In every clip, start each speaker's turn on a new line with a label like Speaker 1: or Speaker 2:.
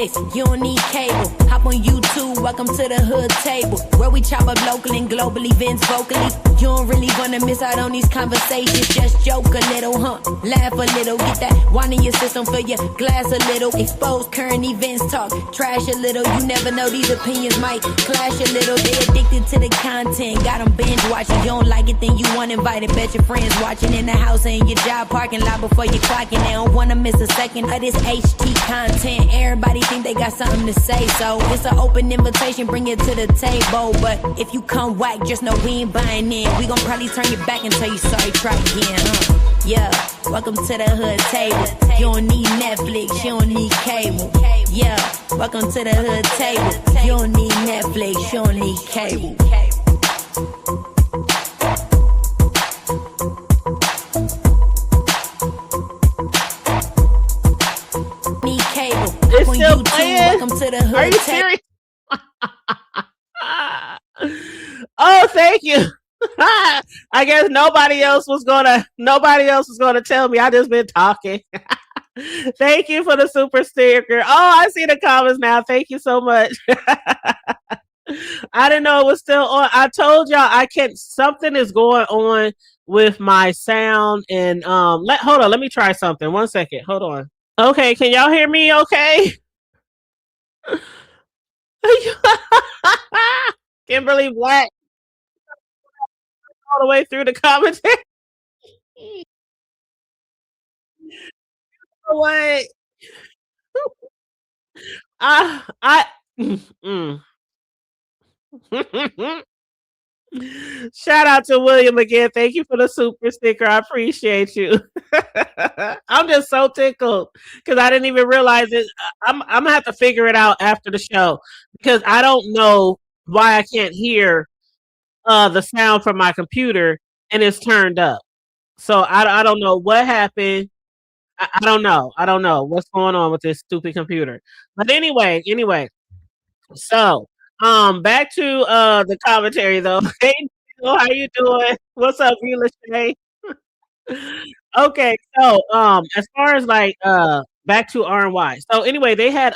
Speaker 1: Netflix, you don't need cable. Hop on YouTube, welcome to the hood table, where we chop up local and global events vocally. You don't really wanna miss out on these conversations. Just joke a little, laugh a little, get that wine in your system, fill your glass a little, expose current events, talk trash a little. You never know, these opinions might clash a little. They addicted to the content, got them binge watching. You don't like it, then you want invited. Bet your friends watching in the house and in your job parking lot before you clocking. They don't wanna miss a second of this HT content. Everybody think they got something to say, so it's an open invitation, bring it to the table. But if you come whack, just know we ain't buying in. We gon' probably turn your back and tell you sorry, try again, Yeah, welcome to the hood table. You don't need Netflix, you don't need cable. Yeah, welcome to the hood table. You don't need Netflix, you don't need cable. Need cable.
Speaker 2: It's
Speaker 1: On
Speaker 2: still
Speaker 1: YouTube,
Speaker 2: playing?
Speaker 1: welcome to the hood
Speaker 2: Are you
Speaker 1: table.
Speaker 2: serious? Oh, thank you. I guess nobody else was gonna tell me. I just been talking. Thank you for the super sticker. Oh, I see the comments now. Thank you so much. I didn't know it was still on. I told y'all I can't. Something is going on with my sound, and hold on. Let me try something. 1 second. Hold on. Okay, can y'all hear me? Okay. Kimberly Black all the way through the commentary. What? I Shout out to William again. Thank you for the super sticker. I appreciate you. I'm just so tickled because I didn't even realize it. I'm gonna have to figure it out after the show because I don't know why I can't hear the sound from my computer and it's turned up. So I don't know what happened. I don't know. I don't know what's going on with this stupid computer. But anyway. So back to the commentary though. Hey, Neil, how you doing? What's up, Vila Shay? Okay, so as far as like back to RNY. So anyway, they had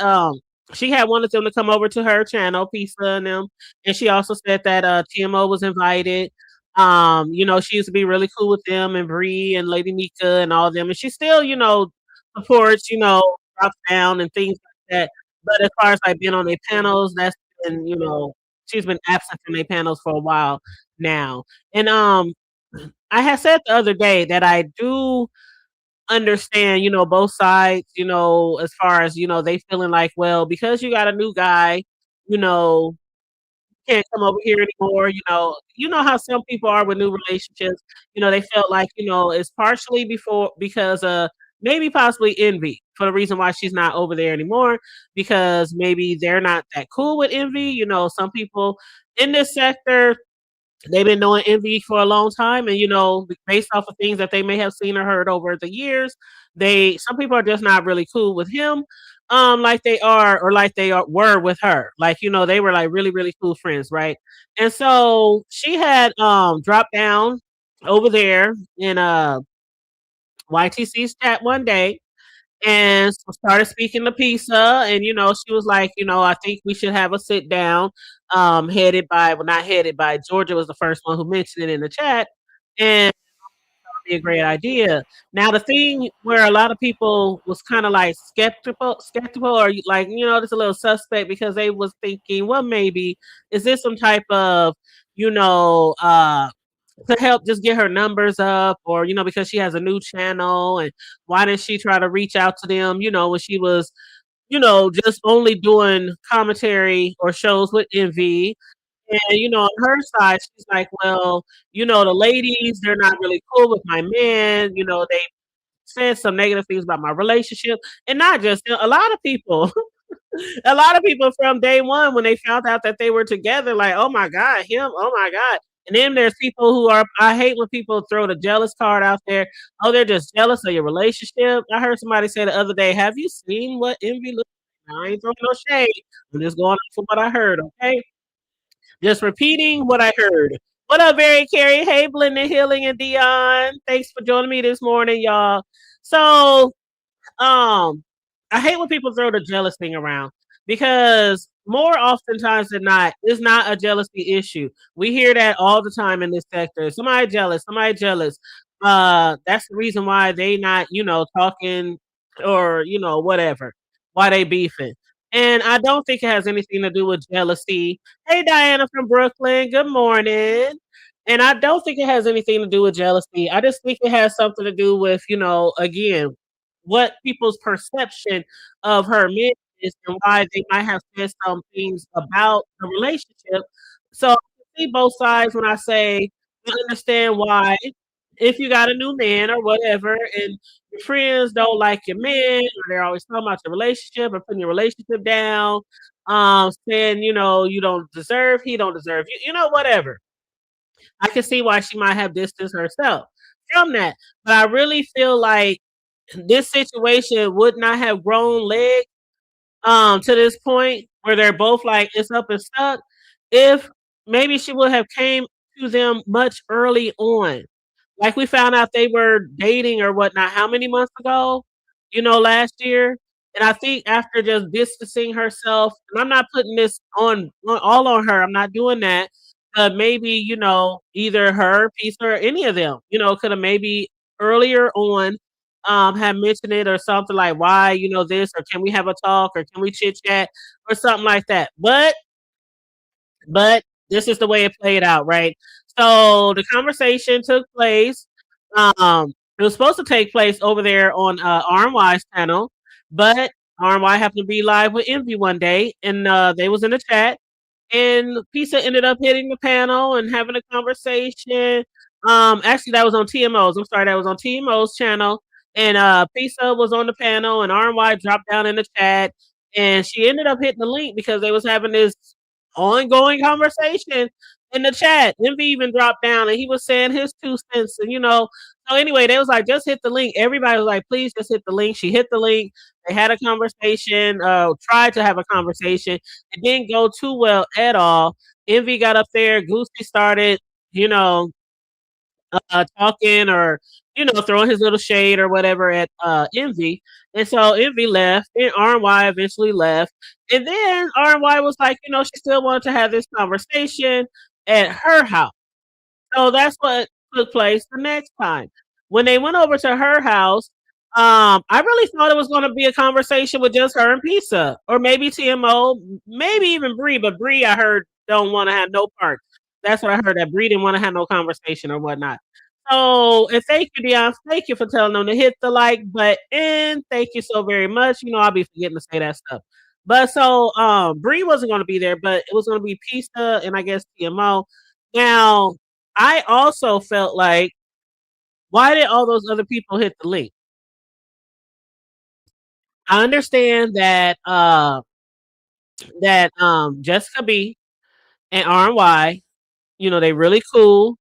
Speaker 2: she had wanted them to come over to her channel, Pizza and them, and she also said that TMO was invited. She used to be really cool with them and Bree and Lady Mika and all of them, and she still, supports, drops down and things like that. But as far as like being on their panels, that's been, she's been absent from their panels for a while now. And I had said the other day that I do understand, both sides, as far as, they feeling like, well, because you got a new guy, you know, can't come over here anymore. You know how some people are with new relationships. They felt like, it's partially because maybe possibly envy for the reason why she's not over there anymore, because maybe they're not that cool with envy. Some people in this sector, they've been knowing Envy for a long time, and based off of things that they may have seen or heard over the years, some people are just not really cool with him, like they are or like were with her. Like they were like really really cool friends, right? And so she had dropped down over there in YTC's chat one day and started speaking to Pizza, and she was like, I think we should have a sit down, not headed by Georgia was the first one who mentioned it in the chat, and be a great idea. Now the thing where a lot of people was kind of like skeptical, or like just a little suspect because they was thinking, well, maybe is this some type of to help just get her numbers up, or because she has a new channel, and why didn't she try to reach out to them when she was just only doing commentary or shows with Envy. And on her side she's like, well, the ladies, they're not really cool with my man, they said some negative things about my relationship, and not just a lot of people. A lot of people from day one, when they found out that they were together, like, oh my God, him, oh my God. And then there's people who I hate when people throw the jealous card out there. Oh, they're just jealous of your relationship. I heard somebody say the other day, have you seen what Envy looks like? I ain't throwing no shade. I'm just going off of what I heard, okay? Just repeating what I heard. What up, Very Carrie? Hey, Blended Healing and Dion. Thanks for joining me this morning, y'all. So, I hate when people throw the jealous thing around. because more oftentimes than not, it's not a jealousy issue. We hear that all the time in this sector. Somebody jealous, somebody jealous. That's the reason why they not, talking or, whatever, why they beefing. And I don't think it has anything to do with jealousy. Hey, Diana from Brooklyn, good morning. And I don't think it has anything to do with jealousy. I just think it has something to do with, again, what people's perception of her meant is and why they might have said some things about the relationship. So I see both sides when I say I understand why if you got a new man or whatever and your friends don't like your man or they're always talking about your relationship or putting your relationship down, saying, you don't deserve, he don't deserve you, whatever. I can see why she might have distanced herself from that. But I really feel like this situation would not have grown legs to this point where they're both like it's up and stuck if maybe she would have came to them much early on. Like we found out they were dating or whatnot how many months ago, last year. And I think after just distancing herself, and I'm not putting this all on her, I'm not doing that. Maybe, either her, Peace, or any of them, could have maybe earlier on had mentioned it or something like why, this, or can we have a talk or can we chit chat or something like that. But this is the way it played out, right? So the conversation took place. It was supposed to take place over there on RMY's channel, but RMY happened to be live with Envy one day, and they was in the chat, and Pisa ended up hitting the panel and having a conversation. Actually, that was on TMO's. I'm sorry, that was on TMO's channel. And Pisa was on the panel, and RY dropped down in the chat, and she ended up hitting the link because they was having this ongoing conversation in the chat. Envy even dropped down, and he was saying his 2 cents, and So anyway, they was like, just hit the link. Everybody was like, please just hit the link. She hit the link. They had a conversation. Tried to have a conversation. It didn't go too well at all. Envy got up there. Goosey started, you know, talking or throwing his little shade or whatever at Envy, and so Envy left, and RY eventually left, and then RY was like, she still wanted to have this conversation at her house. So that's what took place the next time. When they went over to her house, I really thought it was going to be a conversation with just her and Pizza, or maybe TMO, maybe even Bree. But Bree, I heard, don't want to have no part. That's what I heard. That Bree didn't want to have no conversation or whatnot. So, and thank you, Dion. Thank you for telling them to hit the like button. Thank you so very much. I'll be forgetting to say that stuff. But so, Bree wasn't going to be there, but it was going to be Pizza and I guess TMO. Now, I also felt like, why did all those other people hit the link? I understand that Jessica B and RY, they really cool.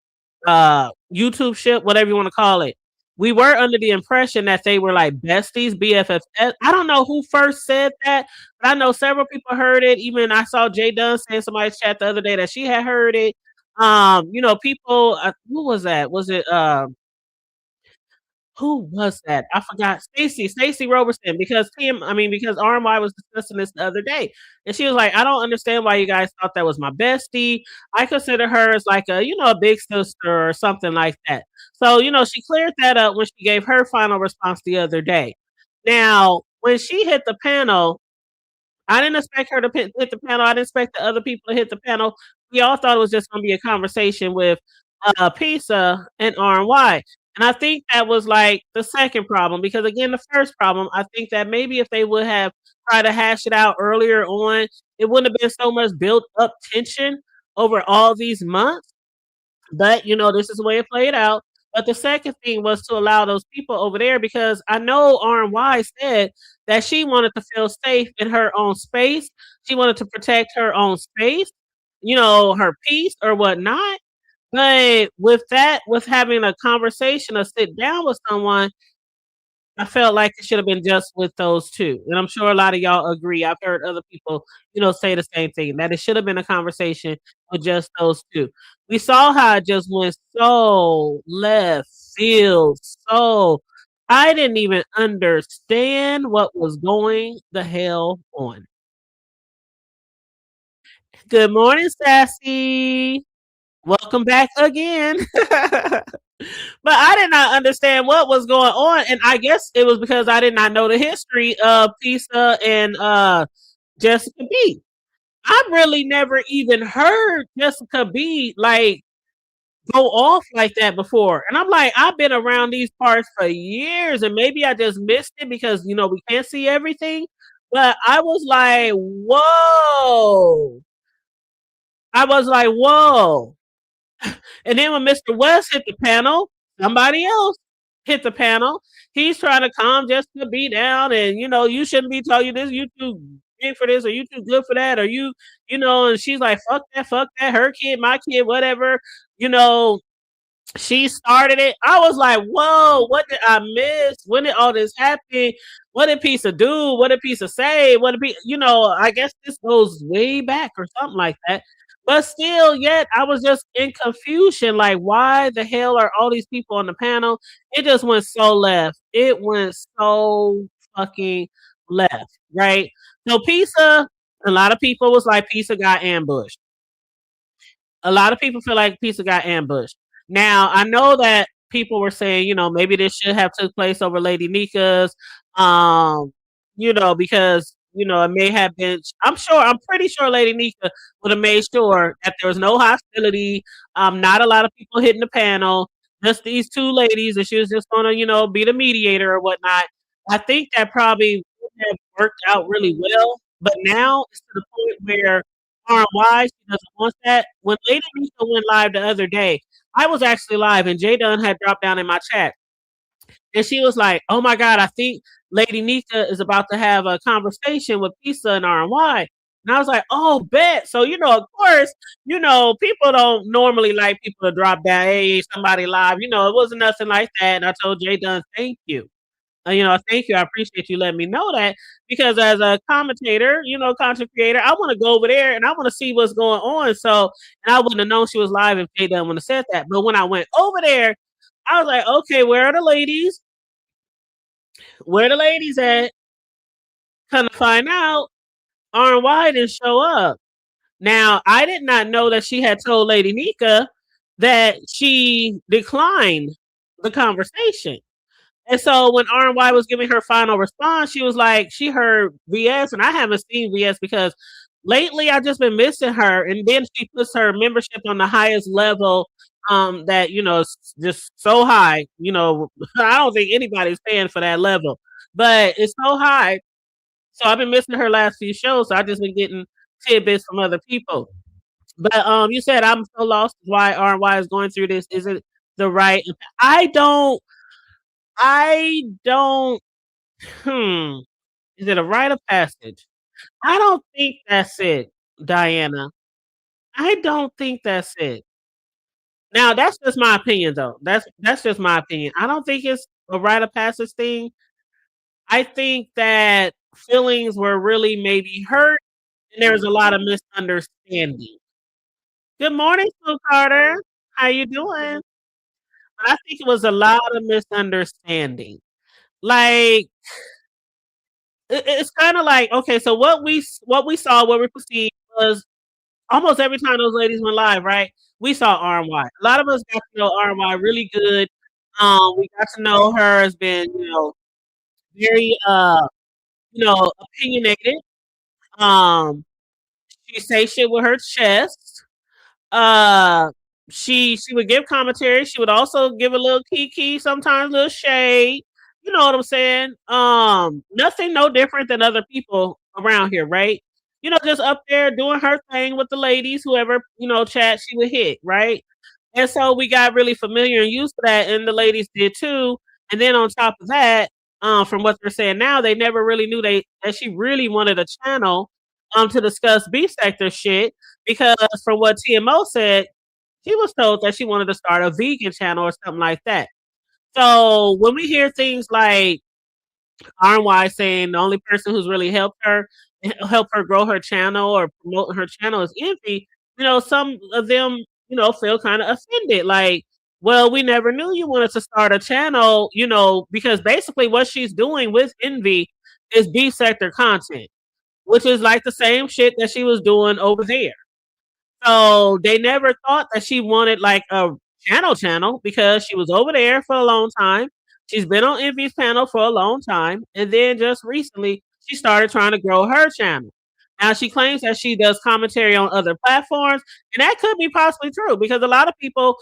Speaker 2: YouTube ship, whatever you want to call it. We were under the impression that they were like besties, BFFs. I don't know who first said that, but I know several people heard it. Even I saw Jay Dunn saying somebody's chat the other day that she had heard it. People. Who was that? Was it who was that? I forgot. Stacey Robertson, because because RMY was discussing this the other day. And she was like, I don't understand why you guys thought that was my bestie. I consider her as like a big sister or something like that. So, she cleared that up when she gave her final response the other day. Now, when she hit the panel, I didn't expect her to hit the panel. I didn't expect the other people to hit the panel. We all thought it was just going to be a conversation with Pisa and RY. And I think that was like the second problem, because again, the first problem, I think that maybe if they would have tried to hash it out earlier on, it wouldn't have been so much built up tension over all these months. But this is the way it played out. But the second thing was to allow those people over there, because I know RY said that she wanted to feel safe in her own space. She wanted to protect her own space, her peace or whatnot. But with having a conversation or sit down with someone, I felt like it should have been just with those two. And I'm sure a lot of y'all agree. I've heard other people, say the same thing, that it should have been a conversation with just those two. We saw how it just went so left field. So I didn't even understand what was going the hell on. Good morning, Sassy. Welcome back again. But I did not understand what was going on, and I guess it was because I did not know the history of Pisa and Jessica B. I really never even heard Jessica B like go off like that before. And I'm like, I've been around these parts for years, and maybe I just missed it because we can't see everything. But I was like, whoa. I was like, whoa. And then when Mr. West hit the panel, somebody else hit the panel. He's trying to calm Jessica B down, and you shouldn't be telling you this. You too big for this, or you too good for that, or And she's like, fuck that, her kid, my kid, whatever. You know, she started it. I was like, whoa, what did I miss? When did all this happen? What did Pizza do? What did Pizza say? What did I guess this goes way back or something like that. But still, yet I was just in confusion. Like, why the hell are all these people on the panel? It just went so left. It went so fucking left, right? So Pizza, a lot of people was like, Pizza got ambushed. A lot of people feel like Pizza got ambushed. Now, I know that people were saying, maybe this should have took place over Lady Nika's, because it may have been. I'm pretty sure Lady Nika would have made sure that there was no hostility. Not a lot of people hitting the panel. Just these two ladies, and she was just gonna, be the mediator or whatnot. I think that probably would have worked out really well. But now it's to the point where why she doesn't want that. When Lady Nika went live the other day, I was actually live, and Jay Dunn had dropped down in my chat, and she was like, "Oh my God, I think Lady Nika is about to have a conversation with Pisa and RY." And I was like, "Oh, bet." So of course, people don't normally like people to drop down. Hey, somebody live. It wasn't nothing like that. And I told Jay Dunn, "Thank you." Thank you. I appreciate you letting me know that because as a commentator, content creator, I want to go over there and I want to see what's going on. So, and I wouldn't have known she was live if Jay Dunn would have said that. But when I went over there, I was like, okay, where are the ladies? Where the ladies at? Come to find out, RY didn't show up. Now, I did not know that she had told Lady Nika that she declined the conversation. And so when RY was giving her final response, she was like, she heard VS, and I haven't seen VS because lately I've just been missing her. And then she puts her membership on the highest level that, is just so high. I don't think anybody's paying for that level, but it's so high. So I've been missing her last few shows. So I've just been getting tidbits from other people. But you said I'm so lost why RY is going through this. Is it the right? I don't. Hmm. Is it a rite of passage? I don't think that's it, Diana. I don't think that's it. Now that's just my opinion, though. That's just my opinion. I don't think it's a rite of passage thing. I think that feelings were really maybe hurt, and there was a lot of misunderstanding. Good morning, Sue Carter. How you doing? But I think it was a lot of misunderstanding. Like it's kind of like okay, so what we perceived was almost every time those ladies went live, right? We saw RY. A lot of us got to know RY really good. We got to know her as being, very opinionated. Um, she say shit with her chest. Uh, she would give commentary. She would also give a little kiki, sometimes a little shade. You know what I'm saying? Nothing no different than other people around here, right? Just up there doing her thing with the ladies, whoever, chat she would hit, right? And so we got really familiar and used to that, and the ladies did too. And then on top of that, from what they're saying now, they never really knew that she really wanted a channel to discuss B sector shit because from what TMO said, she was told that she wanted to start a vegan channel or something like that. So when we hear things like RY saying the only person who's really helped her grow her channel or promote her channel is Envy, some of them, feel kind of offended. Like, well, we never knew you wanted to start a channel, because basically what she's doing with Envy is B sector content, which is like the same shit that she was doing over there. So they never thought that she wanted like a channel because she was over there for a long time. She's been on Envy's panel for a long time. And then just recently, she started trying to grow her channel. Now she claims that she does commentary on other platforms, and that could be possibly true because a lot of people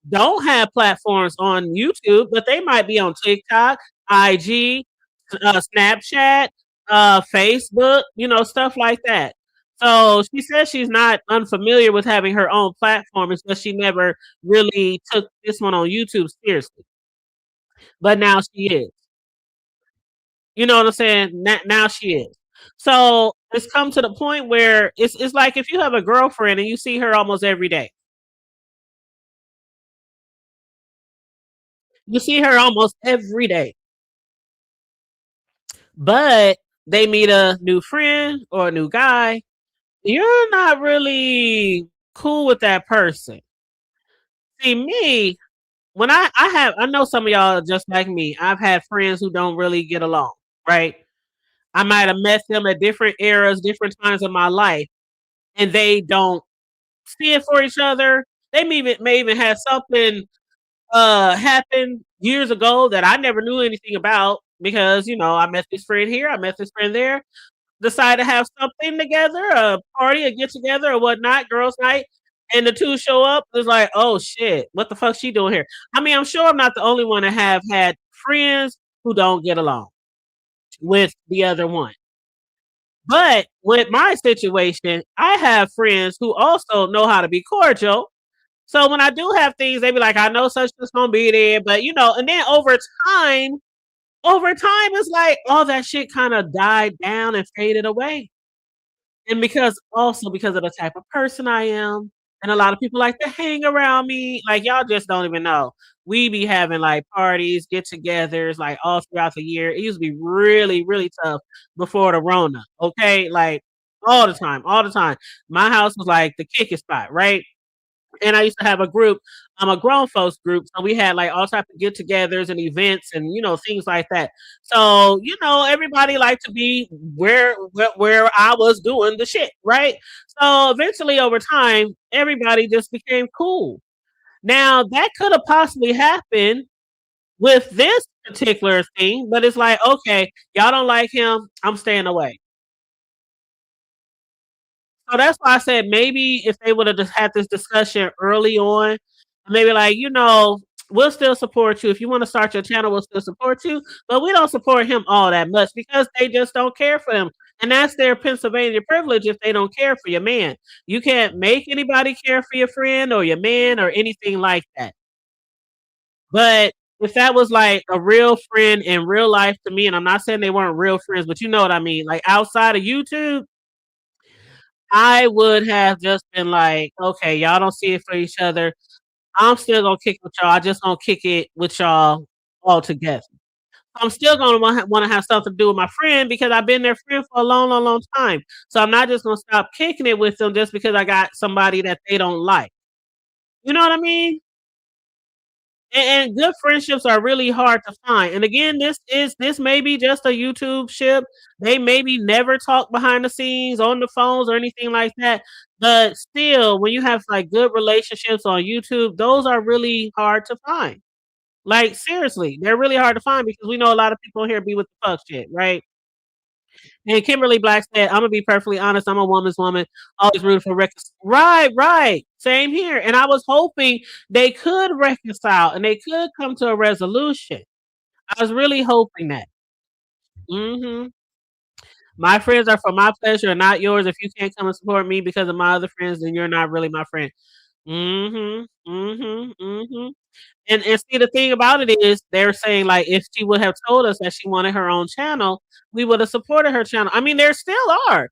Speaker 2: don't have platforms on YouTube, but they might be on TikTok, IG, Snapchat, Facebook, stuff like that. So she says she's not unfamiliar with having her own platform, it's just she never really took this one on YouTube seriously. But now she is. You know what I'm saying? Now she is. So it's come to the point where it's like if you have a girlfriend and you see her almost every day. You see her almost every day. But they meet a new friend or a new guy, you're not really cool with that person. See, me, when I know some of y'all are just like me. I've had friends who don't really get along, right? I might have met them at different eras, different times of my life, and they don't see it for each other. They may even have something happen years ago that I never knew anything about because I met this friend here, I met this friend there, decide to have something together, a party, a get together, or whatnot, girls' night, and the two show up. It's like, oh shit, what the fuck she doing here? I mean, I'm sure I'm not the only one to have had friends who don't get along with the other one. But with my situation, I have friends who also know how to be cordial. So when I do have things, they be like, I know such is gonna be there, but and then time, it's like all that shit kind of died down and faded away. And because of the type of person I am, and a lot of people like to hang around me, like y'all just don't even know. We be having like parties, get-togethers, like all throughout the year. It used to be really, really tough before the Rona. Okay, like all the time, all the time. My house was like the kicking spot, right? And I used to have a group, a grown folks group. So we had like all types of get-togethers and events and things like that. So everybody liked to be where I was doing the shit, right? So eventually, over time, everybody just became cool. Now that could have possibly happened with this particular thing, but it's like, okay, y'all don't like him, I'm staying away. So that's why I said maybe if they would have just had this discussion early on, maybe like, we'll still support you. If you want to start your channel, we'll still support you. But we don't support him all that much because they just don't care for him. And that's their Pennsylvania privilege if they don't care for your man. You can't make anybody care for your friend or your man or anything like that. But if that was like a real friend in real life to me, and I'm not saying they weren't real friends, but you know what I mean, like outside of YouTube, I would have just been like, okay, y'all don't see it for each other. I'm still gonna kick with y'all. I just gonna kick it with y'all all together. I'm still gonna want to have something to do with my friend because I've been their friend for a long, long, long time. So I'm not just gonna stop kicking it with them just because I got somebody that they don't like. You know what I mean? And good friendships are really hard to find. And again, this may be just a YouTube ship. They maybe never talk behind the scenes on the phones or anything like that. But still, when you have like good relationships on YouTube, those are really hard to find. Like seriously, they're really hard to find because we know a lot of people here be with the fuck shit, right? And Kimberly Black said, "I'm gonna be perfectly honest. I'm a woman's woman. Always rooting for Right, right. Same here. And I was hoping they could reconcile and they could come to a resolution. I was really hoping that. Hmm. My friends are for my pleasure and not yours. If you can't come and support me because of my other friends, then you're not really my friend. Mhm, mhm, mhm. And see, the thing about it is they're saying, like, if she would have told us that she wanted her own channel, we would have supported her channel. I mean, there still are.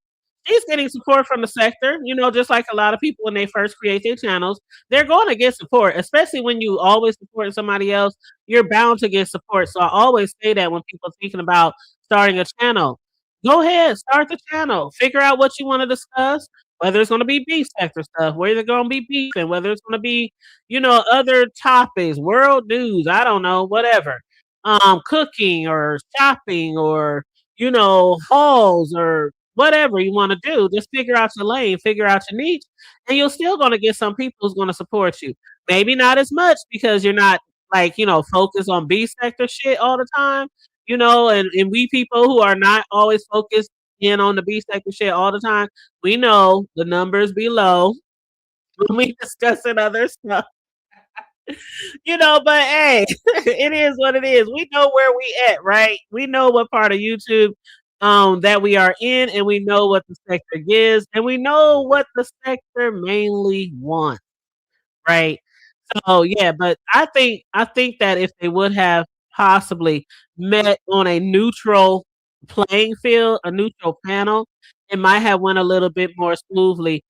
Speaker 2: She's getting support from the sector, just like a lot of people when they first create their channels, they're going to get support, especially when you always support somebody else, you're bound to get support. So I always say that when people are thinking about starting a channel, go ahead, start the channel, figure out what you want to discuss, whether it's going to be beef sector stuff, whether it's going to be beef, and whether it's going to be other topics, world news, I don't know, whatever. Cooking or shopping or hauls or whatever you want to do. Just figure out your lane, figure out your niche, and you're still going to get some people who's going to support you. Maybe not as much because you're not like, focused on B sector shit all the time, and we people who are not always focused in on the B sector shit all the time, we know the numbers below when we discussing other stuff. But hey, it is what it is. We know where we at, right? We know what part of YouTube that we are in, and we know what the sector gives, and we know what the sector mainly wants, right? So yeah, but I think that if they would have possibly met on a neutral playing field, a neutral panel, it might have went a little bit more smoothly.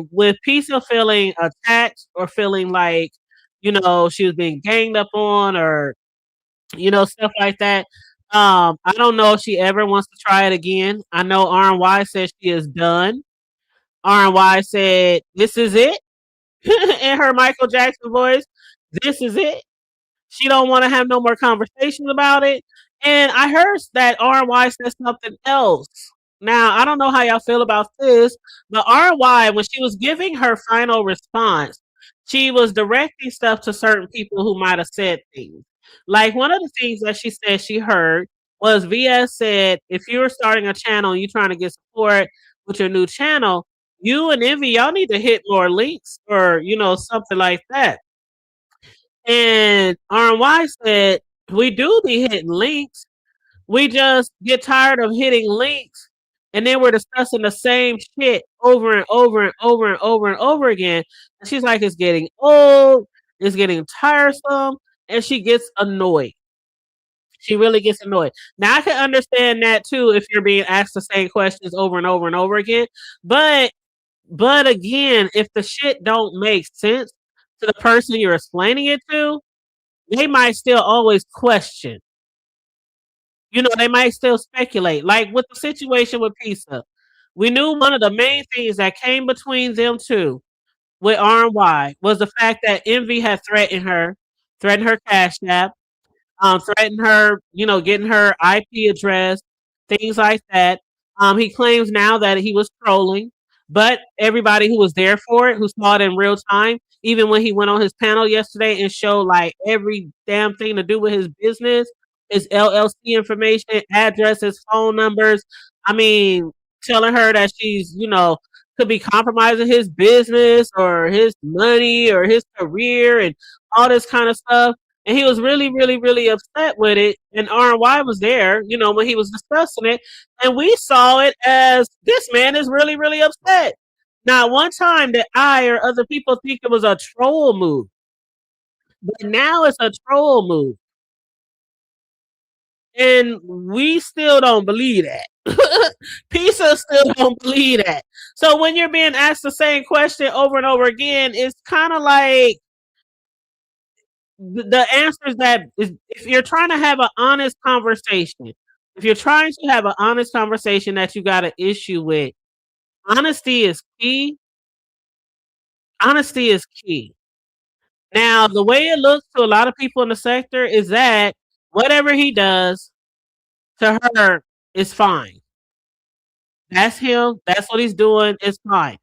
Speaker 2: With Pisa feeling attacked or feeling like, she was being ganged up on or, stuff like that. I don't know if she ever wants to try it again. I know RNY said she is done. RNY said, "This is it." In her Michael Jackson voice, "This is it." She don't want to have no more conversations about it. And I heard that RY said something else. Now, I don't know how y'all feel about this, but RY, when she was giving her final response, she was directing stuff to certain people who might have said things. Like one of the things that she said she heard was VS said, if you're starting a channel and you're trying to get support with your new channel, you and Envy, y'all need to hit more links or, something like that. And RY said, we do be hitting links. We just get tired of hitting links. And then we're discussing the same shit over and over and over and over and over again. And she's like, it's getting old. It's getting tiresome. And she gets annoyed. She really gets annoyed. Now, I can understand that too if you're being asked the same questions over and over and over again. But again, if the shit don't make sense to the person you're explaining it to, they might still always question. They might still speculate. Like with the situation with Pisa, we knew one of the main things that came between them two with RY was the fact that Envy had threatened her Cash App, threatened her, getting her IP address, things like that. He claims now that he was trolling, but everybody who was there for it, who saw it in real time, even when he went on his panel yesterday and showed like every damn thing to do with his business, his LLC information, addresses, phone numbers. I mean, telling her that she's, could be compromising his business or his money or his career and all this kind of stuff. And he was really, really, really upset with it. And RY was there, when he was discussing it. And we saw it as this man is really, really upset. Not one time that I or other people think it was a troll move. But now it's a troll move. And we still don't believe that. Pisa still don't believe that. So when you're being asked the same question over and over again, it's kind of like the answer is that if you're trying to have an honest conversation, if you're trying to have an honest conversation that you got an issue with, honesty is key. Honesty is key. Now, the way it looks to a lot of people in the sector is that whatever he does to her is fine. That's him. That's what he's doing. It's fine.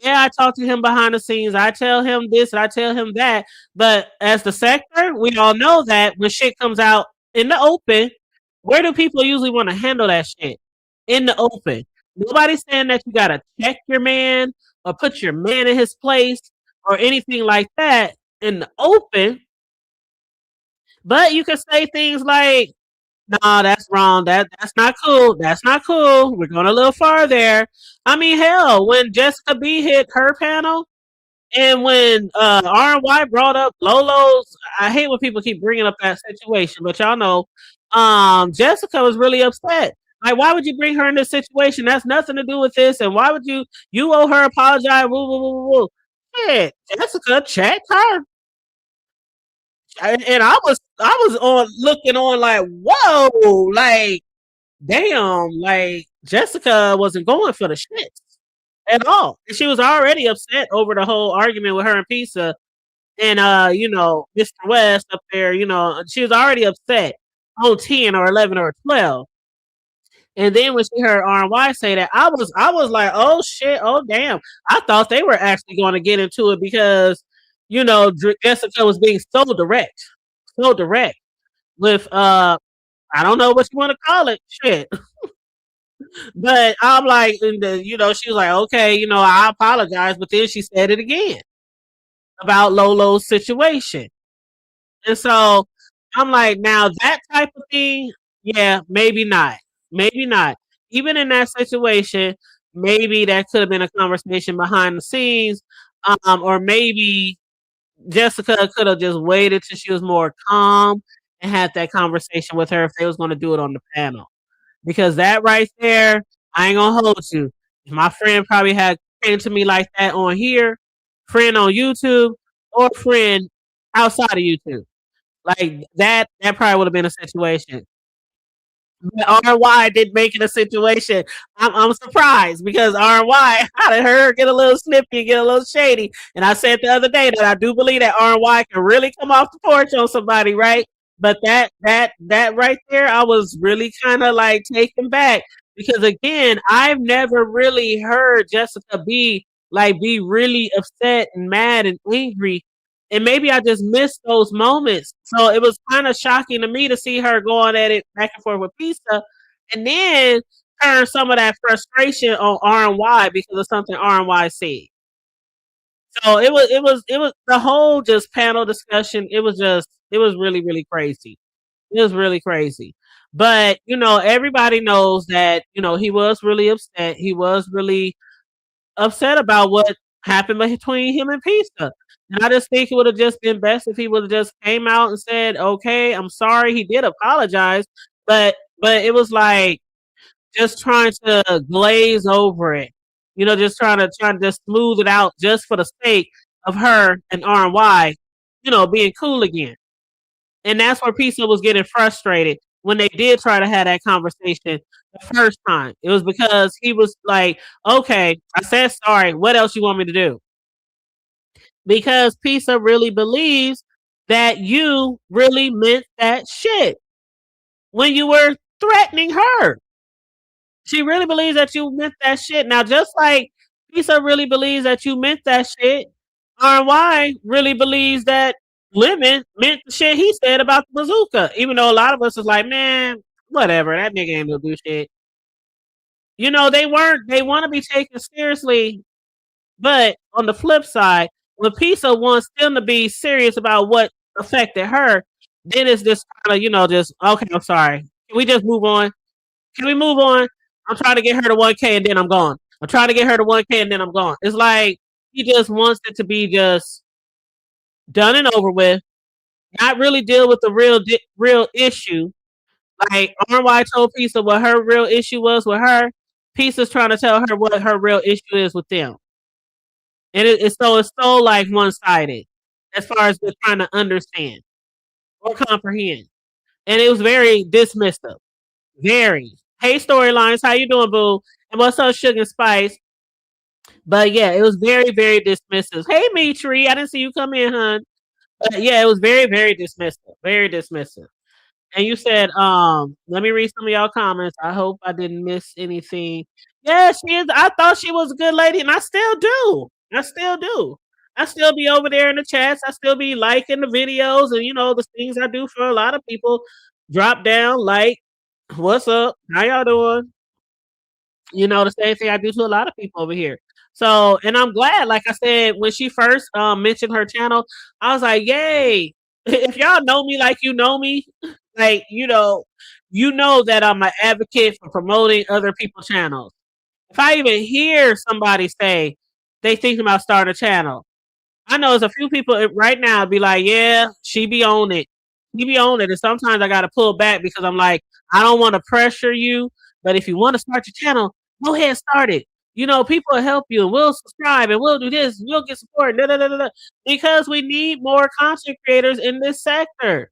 Speaker 2: Yeah, I talk to him behind the scenes. I tell him this and I tell him that. But as the sector, we all know that when shit comes out in the open, where do people usually want to handle that shit? In the open. Nobody's saying that you got to check your man or put your man in his place or anything like that in the open. But you can say things like, no, that's wrong. That's not cool. That's not cool. We're going a little far there. I mean, hell, when Jessica B hit her panel, and when RY brought up Lolo's, I hate when people keep bringing up that situation, but y'all know, Jessica was really upset. Like, why would you bring her in this situation? That's nothing to do with this, and why would you owe her apologize? Woo, woo, woo, woo, woo. Shit, Jessica, check her. And I was on looking on like, whoa, like damn, like Jessica wasn't going for the shits at all. She was already upset over the whole argument with her and Pisa and Mr. West up there, she was already upset on 10 or 11 or 12. And then when she heard RY say that, I was like, oh shit, oh damn. I thought they were actually going to get into it because Jessica was being so direct with I don't know what you want to call it, shit. But I'm like, she was like, okay, I apologize, but then she said it again about Lolo's situation. And so I'm like, now that type of thing, yeah, maybe not. Maybe not. Even in that situation, maybe that could have been a conversation behind the scenes. Or maybe Jessica could have just waited till she was more calm and had that conversation with her if they was going to do it on the panel. Because that right there, I ain't gonna hold you. If my friend probably had came to me like that on here, friend on YouTube, or friend outside of YouTube. Like that probably would have been a situation. But RY didn't make it a situation. I'm surprised because RY, I heard her get a little snippy, get a little shady. And I said the other day that I do believe that RY can really come off the porch on somebody, right? But that right there, I was really kind of like taken back because again, I've never really heard Jessica be really upset and mad and angry, and maybe I just missed those moments. So it was kind of shocking to me to see her going at it back and forth with Pizza, and then turn some of that frustration on RY because of something RY said. So it was the whole just panel discussion. It was really really crazy. It was really crazy. But everybody knows that he was really upset. He was really upset about what happened between him and Pizza. And I just think it would have just been best if he would have just came out and said, "Okay, I'm sorry." He did apologize, but it was like just trying to glaze over it. Just trying to just smooth it out just for the sake of her and RY, being cool again. And that's where Pizza was getting frustrated when they did try to have that conversation the first time. It was because he was like, okay, I said sorry. What else you want me to do? Because Pizza really believes that you really meant that shit when you were threatening her. She really believes that you meant that shit. Now, just like Pizza really believes that you meant that shit, RY really believes that Lemon meant the shit he said about the bazooka. Even though a lot of us is like, man, whatever, that nigga ain't gonna do shit. They weren't. They want to be taken seriously, but on the flip side, when Pizza wants them to be serious about what affected her, then it's just kind of just okay. I'm sorry. Can we just move on? Can we move on? I'm trying to get her to 1K and then I'm gone. I'm trying to get her to 1K and then I'm gone. It's like he just wants it to be just done and over with, not really deal with the real issue. Like RY told Pizza what her real issue was with her. Pizza's trying to tell her what her real issue is with them, and it's so like one sided as far as they're trying to understand or comprehend. And it was very dismissive. Very. Hey, storylines, how you doing, boo? And what's up, Sugar and Spice? But yeah, it was very, very dismissive. Hey, Mitri, I didn't see you come in, hun. But yeah, it was very, very dismissive. Very dismissive. And you said, let me read some of y'all comments. I hope I didn't miss anything. Yeah, she is. I thought she was a good lady, and I still do. I still do. I still be over there in the chats. I still be liking the videos and the things I do for a lot of people. Drop down, like, what's up? How y'all doing? The same thing I do to a lot of people over here. So, and I'm glad, like I said, when she first mentioned her channel, I was like, yay. If y'all know me like you know me, like, that I'm an advocate for promoting other people's channels. If I even hear somebody say they thinking about starting a channel, I know there's a few people right now be like, yeah, she be on it. She be on it. And sometimes I got to pull back because I'm like, I don't want to pressure you. But if you want to start your channel, go ahead and start it. People will help you and we'll subscribe and we'll do this. We'll get support. Da, da, da, da, because we need more content creators in this sector.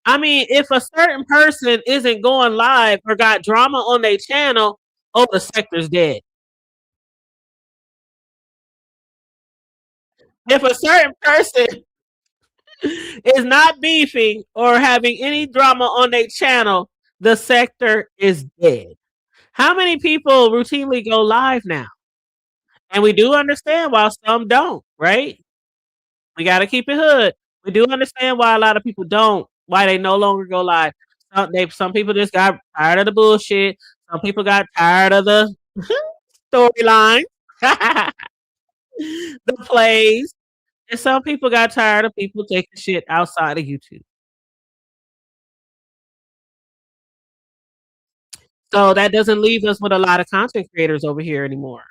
Speaker 2: I mean, if a certain person isn't going live or got drama on their channel, oh, the sector's dead. If a certain person is not beefing or having any drama on their channel, the sector is dead. How many people routinely go live now? And we do understand why some don't, right? We got to keep it hood. We do understand why a lot of people don't, why they no longer go live. Some people just got tired of the bullshit. Some people got tired of the storyline, the plays, and some people got tired of people taking shit outside of YouTube. So that doesn't leave us with a lot of content creators over here anymore.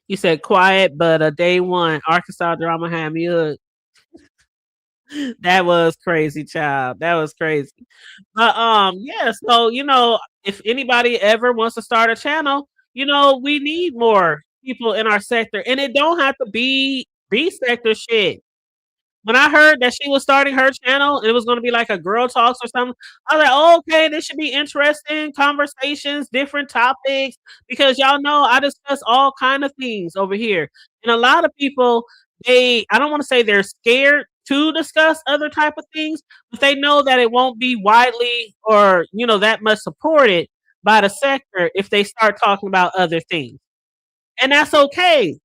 Speaker 2: You said quiet, but day one Arkansas drama had me hooked. That was crazy, child. That was crazy. But yeah. So if anybody ever wants to start a channel, we need more people in our sector, and it don't have to be B sector shit. When I heard that she was starting her channel, it was going to be like a girl talks or something. I was like, oh, okay, this should be interesting conversations, different topics, because y'all know I discuss all kind of things over here. And a lot of people, I don't want to say they're scared to discuss other type of things, but they know that it won't be widely or, that much supported by the sector if they start talking about other things. And that's okay,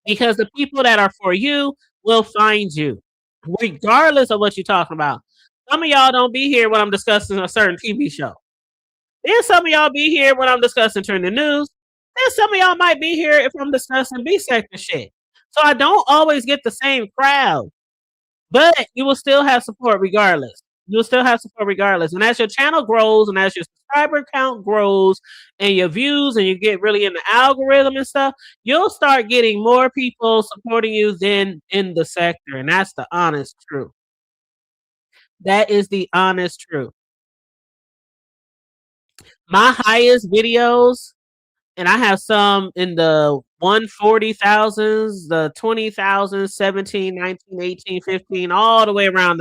Speaker 2: because the people that are for you will find you, regardless of what you're talking about. Some of y'all don't be here when I'm discussing a certain TV show. Then some of y'all be here when I'm discussing trending news. Then some of y'all might be here if I'm discussing B sector shit. So I don't always get the same crowd, but you will still have support regardless. You'll still have support regardless. And as your channel grows and as your subscriber count grows and your views and you get really in the algorithm and stuff, you'll start getting more people supporting you than in the sector. And that's the honest truth. That is the honest truth. My highest videos, and I have some in the 140,000s, the 20,000, 17, 19, 18, 15, all the way around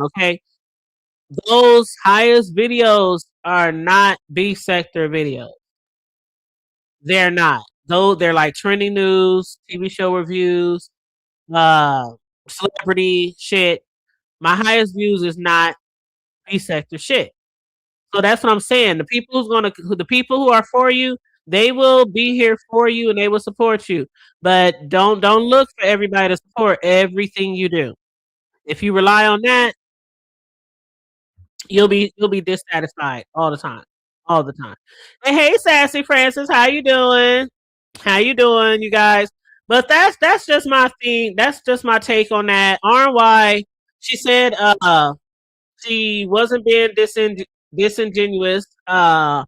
Speaker 2: okay? Those highest videos are not B sector videos. They're not. Though they're like trending news, TV show reviews, celebrity shit. My highest views is not B sector shit. So that's what I'm saying. The people who are for you, they will be here for you and they will support you. But don't look for everybody to support everything you do. If you rely on that, you'll be dissatisfied all the time. All the time. And hey, Sassy Francis, how you doing? How you doing, you guys? But that's just my thing. That's just my take on that. RY, she said she wasn't being disingenuous, no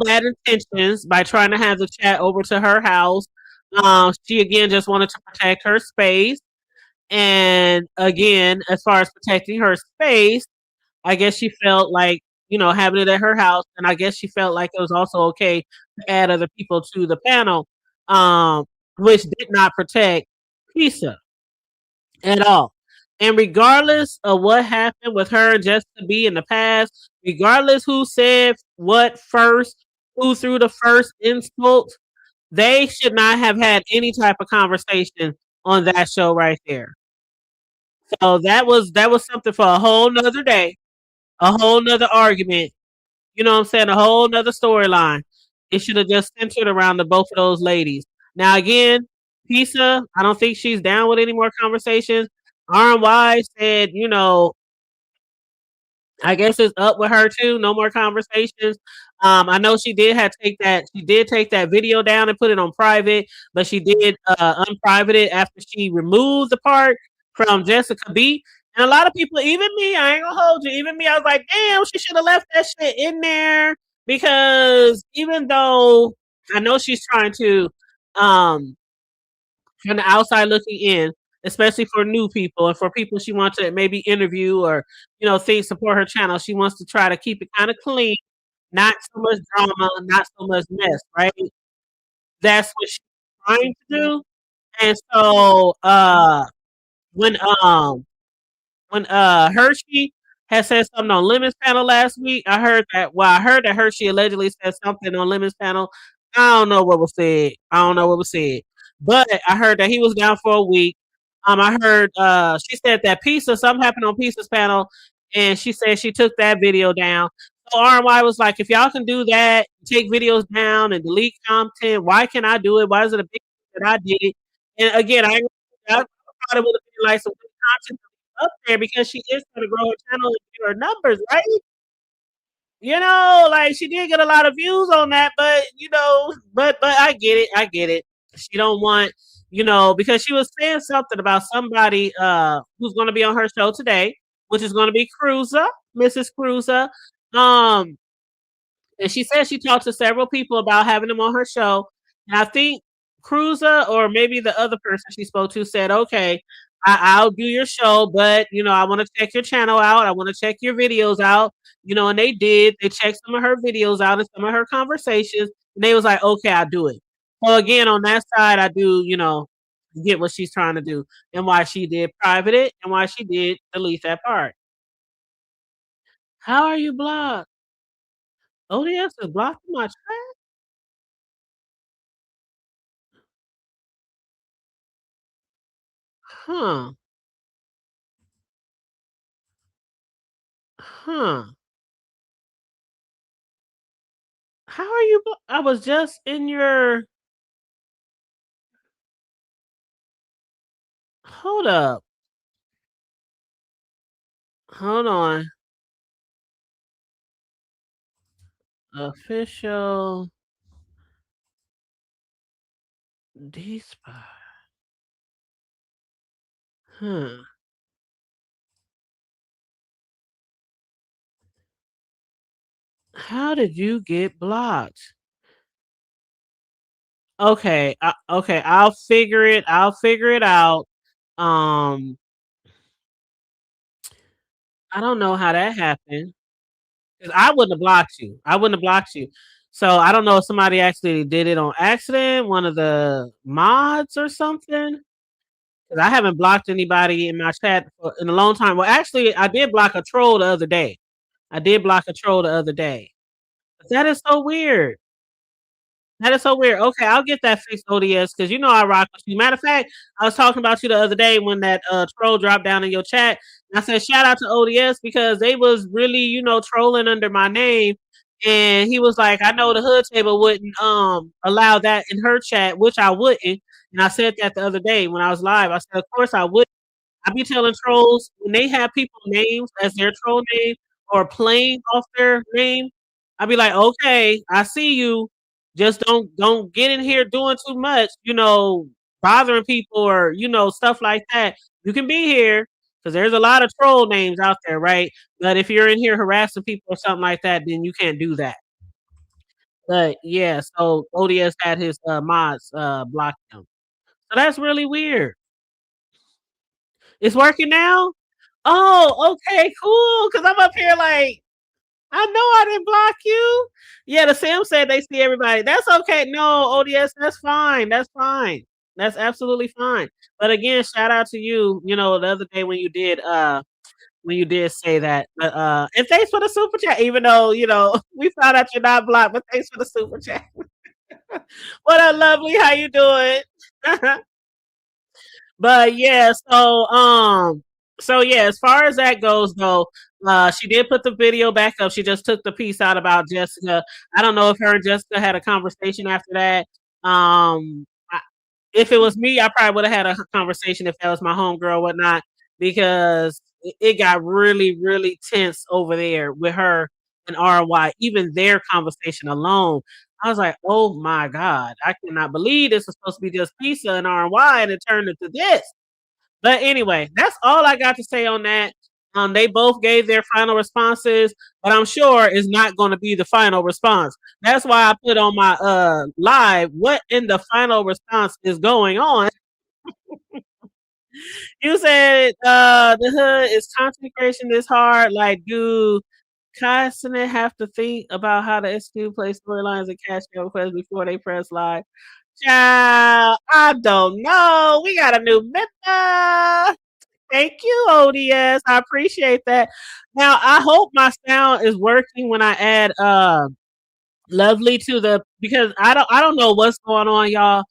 Speaker 2: bad intentions by trying to have the chat over to her house. She again just wanted to protect her space. And again, as far as protecting her space, I guess she felt like, having it at her house, and I guess she felt like it was also okay to add other people to the panel, which did not protect Pisa at all. And regardless of what happened with her and Jessica B in the past, regardless who said what first, who threw the first insult, they should not have had any type of conversation on that show right there. So that was something for a whole nother day, a whole nother argument. You know what I'm saying? A whole nother storyline. It should have just centered around the both of those ladies. Now again, Pisa, I don't think she's down with any more conversations. RY said, I guess it's up with her too. No more conversations. I know she did take that video down and put it on private, but she did unprivate it after she removed the part from Jessica B. And a lot of people, even me, I ain't gonna hold you, even me, I was like, damn, she should have left that shit in there, because even though I know she's trying to, from the outside looking in, especially for new people and for people she wants to maybe interview or, things support her channel, she wants to try to keep it kind of clean, not so much drama, not so much mess, right? That's what she's trying to do. And so when Hershey had said something on Lemon's panel last week, I heard that Hershey allegedly said something on Lemon's panel. I don't know what was said. But I heard that he was down for a week. I heard she said that something happened on Pisa's panel, and she said she took that video down. RY was like, if y'all can do that, take videos down and delete content, why can't I do it? Why is it a big thing that I did it? And again, I thought it would have been like some good content up there because she is trying to grow her channel and get her numbers, right? Like she did get a lot of views on that, but but I get it. I get it. She don't want, because she was saying something about somebody who's gonna be on her show today, which is gonna be Cruiser, Mrs. Cruiser. Um, and she said she talked to several people about having them on her show. And I think Cruiser or maybe the other person she spoke to said, okay, I'll do your show, but I want to check your channel out. I want to check your videos out. And they did. They checked some of her videos out and some of her conversations. And they was like, okay, I'll do it. So again, on that side, I do, get what she's trying to do and why she did private it and why she did delete that part. How are you blocked? ODS is blocking my chat? Huh. Huh. How are you I was just in your hold up. Hold on. Official D-Spot. Huh. How did you get blocked? Okay, okay, I'll figure it. I'll figure it out. Um, I don't know how that happened. 'Cause I wouldn't have blocked you. I wouldn't have blocked you. So I don't know if somebody actually did it on accident, one of the mods or something. 'Cause I haven't blocked anybody in my chat in a long time. Well, actually, I did block a troll the other day. I did block a troll the other day. But that is so weird. That is so weird. Okay, I'll get that fixed, ODS, because I rock with you. Matter of fact, I was talking about you the other day when that troll dropped down in your chat. And I said shout out to ODS because they was really, trolling under my name. And he was like, I know the hood table wouldn't allow that in her chat, which I wouldn't. And I said that the other day when I was live. I said, of course I would. I be telling trolls when they have people's names as their troll name or playing off their name, I be like, okay, I see you. Just don't get in here doing too much, bothering people or stuff like that. You can be here because there's a lot of troll names out there, right? But if you're in here harassing people or something like that, then you can't do that. But yeah, so ODS had his mods block him. So that's really weird. It's working now? Oh, okay, cool. Cause I'm up here like, I know I didn't block you. Yeah, the Sim said they see everybody. That's okay. No, ODS, that's fine. That's fine. That's absolutely fine. But again, shout out to you, the other day when you did say that. And thanks for the super chat, even though, we found out you're not blocked, but thanks for the super chat. What up, lovely? How you doing? But yeah, so yeah, as far as that goes though, she did put the video back up. She just took the piece out about Jessica. I don't know if her and Jessica had a conversation after that. If it was me, I probably would have had a conversation if that was my homegirl or whatnot, because it got really, really tense over there with her and RY. Even their conversation alone, I was like, oh my God, I cannot believe this was supposed to be just pizza and RY and it turned into this. But anyway, that's all I got to say on that. They both gave their final responses, but I'm sure it's not going to be the final response. That's why I put on my live what in the final response is going on. You said the hood is content creation this hard. Like, do Consonant have to think about how to execute play storylines and cash out requests before they press live? Child, I don't know. We got a new member. Thank you, ODS. I appreciate that. Now I hope my sound is working when I add Lovely to the, because I don't know what's going on, y'all.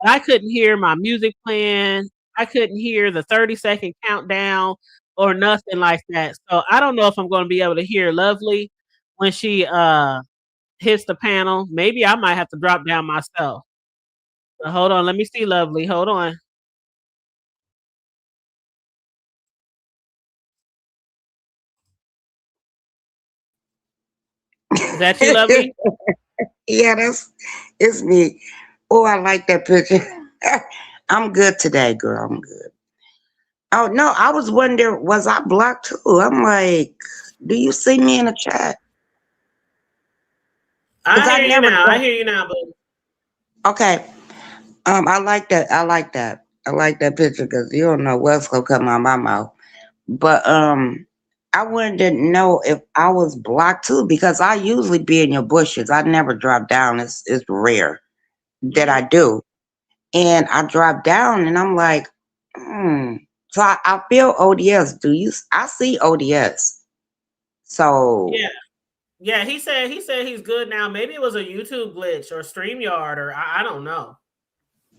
Speaker 2: I couldn't hear my music playing. I couldn't hear the 30-second countdown or nothing like that. So I don't know if I'm going to be able to hear Lovely when she hits the panel. Maybe I might have to drop down myself. Hold on, let me see, lovely. Hold on. Is that you, lovely?
Speaker 3: Yeah, it's me. Oh, I like that picture. I'm good today, girl. I'm good. Oh no, I was wondering, was I blocked too? I'm like, do you see me in the chat? Because
Speaker 2: I
Speaker 3: I
Speaker 2: hear you
Speaker 3: never
Speaker 2: now. I
Speaker 3: got.
Speaker 2: hear you now, boo.
Speaker 3: Okay. I like that. I like that. I like that picture because you don't know what's gonna come out my mouth. But I wanted to know if I was blocked too because I usually be in your bushes. I never drop down. It's rare that I
Speaker 2: Mm-hmm.
Speaker 3: do. And I drop down and I'm like, hmm. So I feel ODS. Do you? I see ODS. So,
Speaker 2: Yeah. Yeah, he said he's good now. Maybe it was a YouTube glitch or StreamYard or I don't know.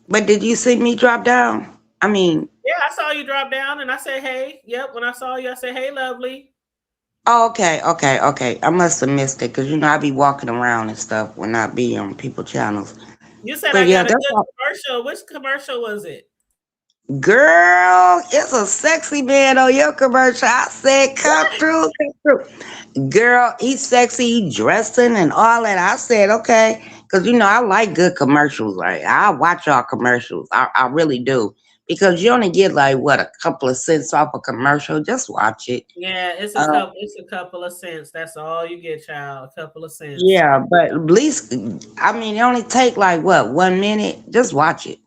Speaker 3: but did you see me drop down? I mean,
Speaker 2: Yeah, I saw you drop down and I said, hey. Yep, when I saw you, I said, hey, lovely.
Speaker 3: oh, okay. I must have missed it because I be walking around and stuff when I be on people channels.
Speaker 2: You said
Speaker 3: But
Speaker 2: I
Speaker 3: yeah,
Speaker 2: got a
Speaker 3: that's
Speaker 2: good
Speaker 3: all.
Speaker 2: commercial. Which commercial was it?
Speaker 3: Girl, it's a sexy man on your commercial. I said, come
Speaker 2: What?
Speaker 3: through, come through. Girl, he's sexy, he dressing and all that. I said, okay. Because, I like good commercials. Like, I watch all commercials. I really do. Because you only get, like, what, a couple of cents off a commercial. Just watch it.
Speaker 2: Yeah, it's a
Speaker 3: Uh,
Speaker 2: couple. It's a couple of cents. That's all you get, child. A couple of cents.
Speaker 3: yeah, but at least, I mean, it only take, like, what, 1 minute? Just watch it.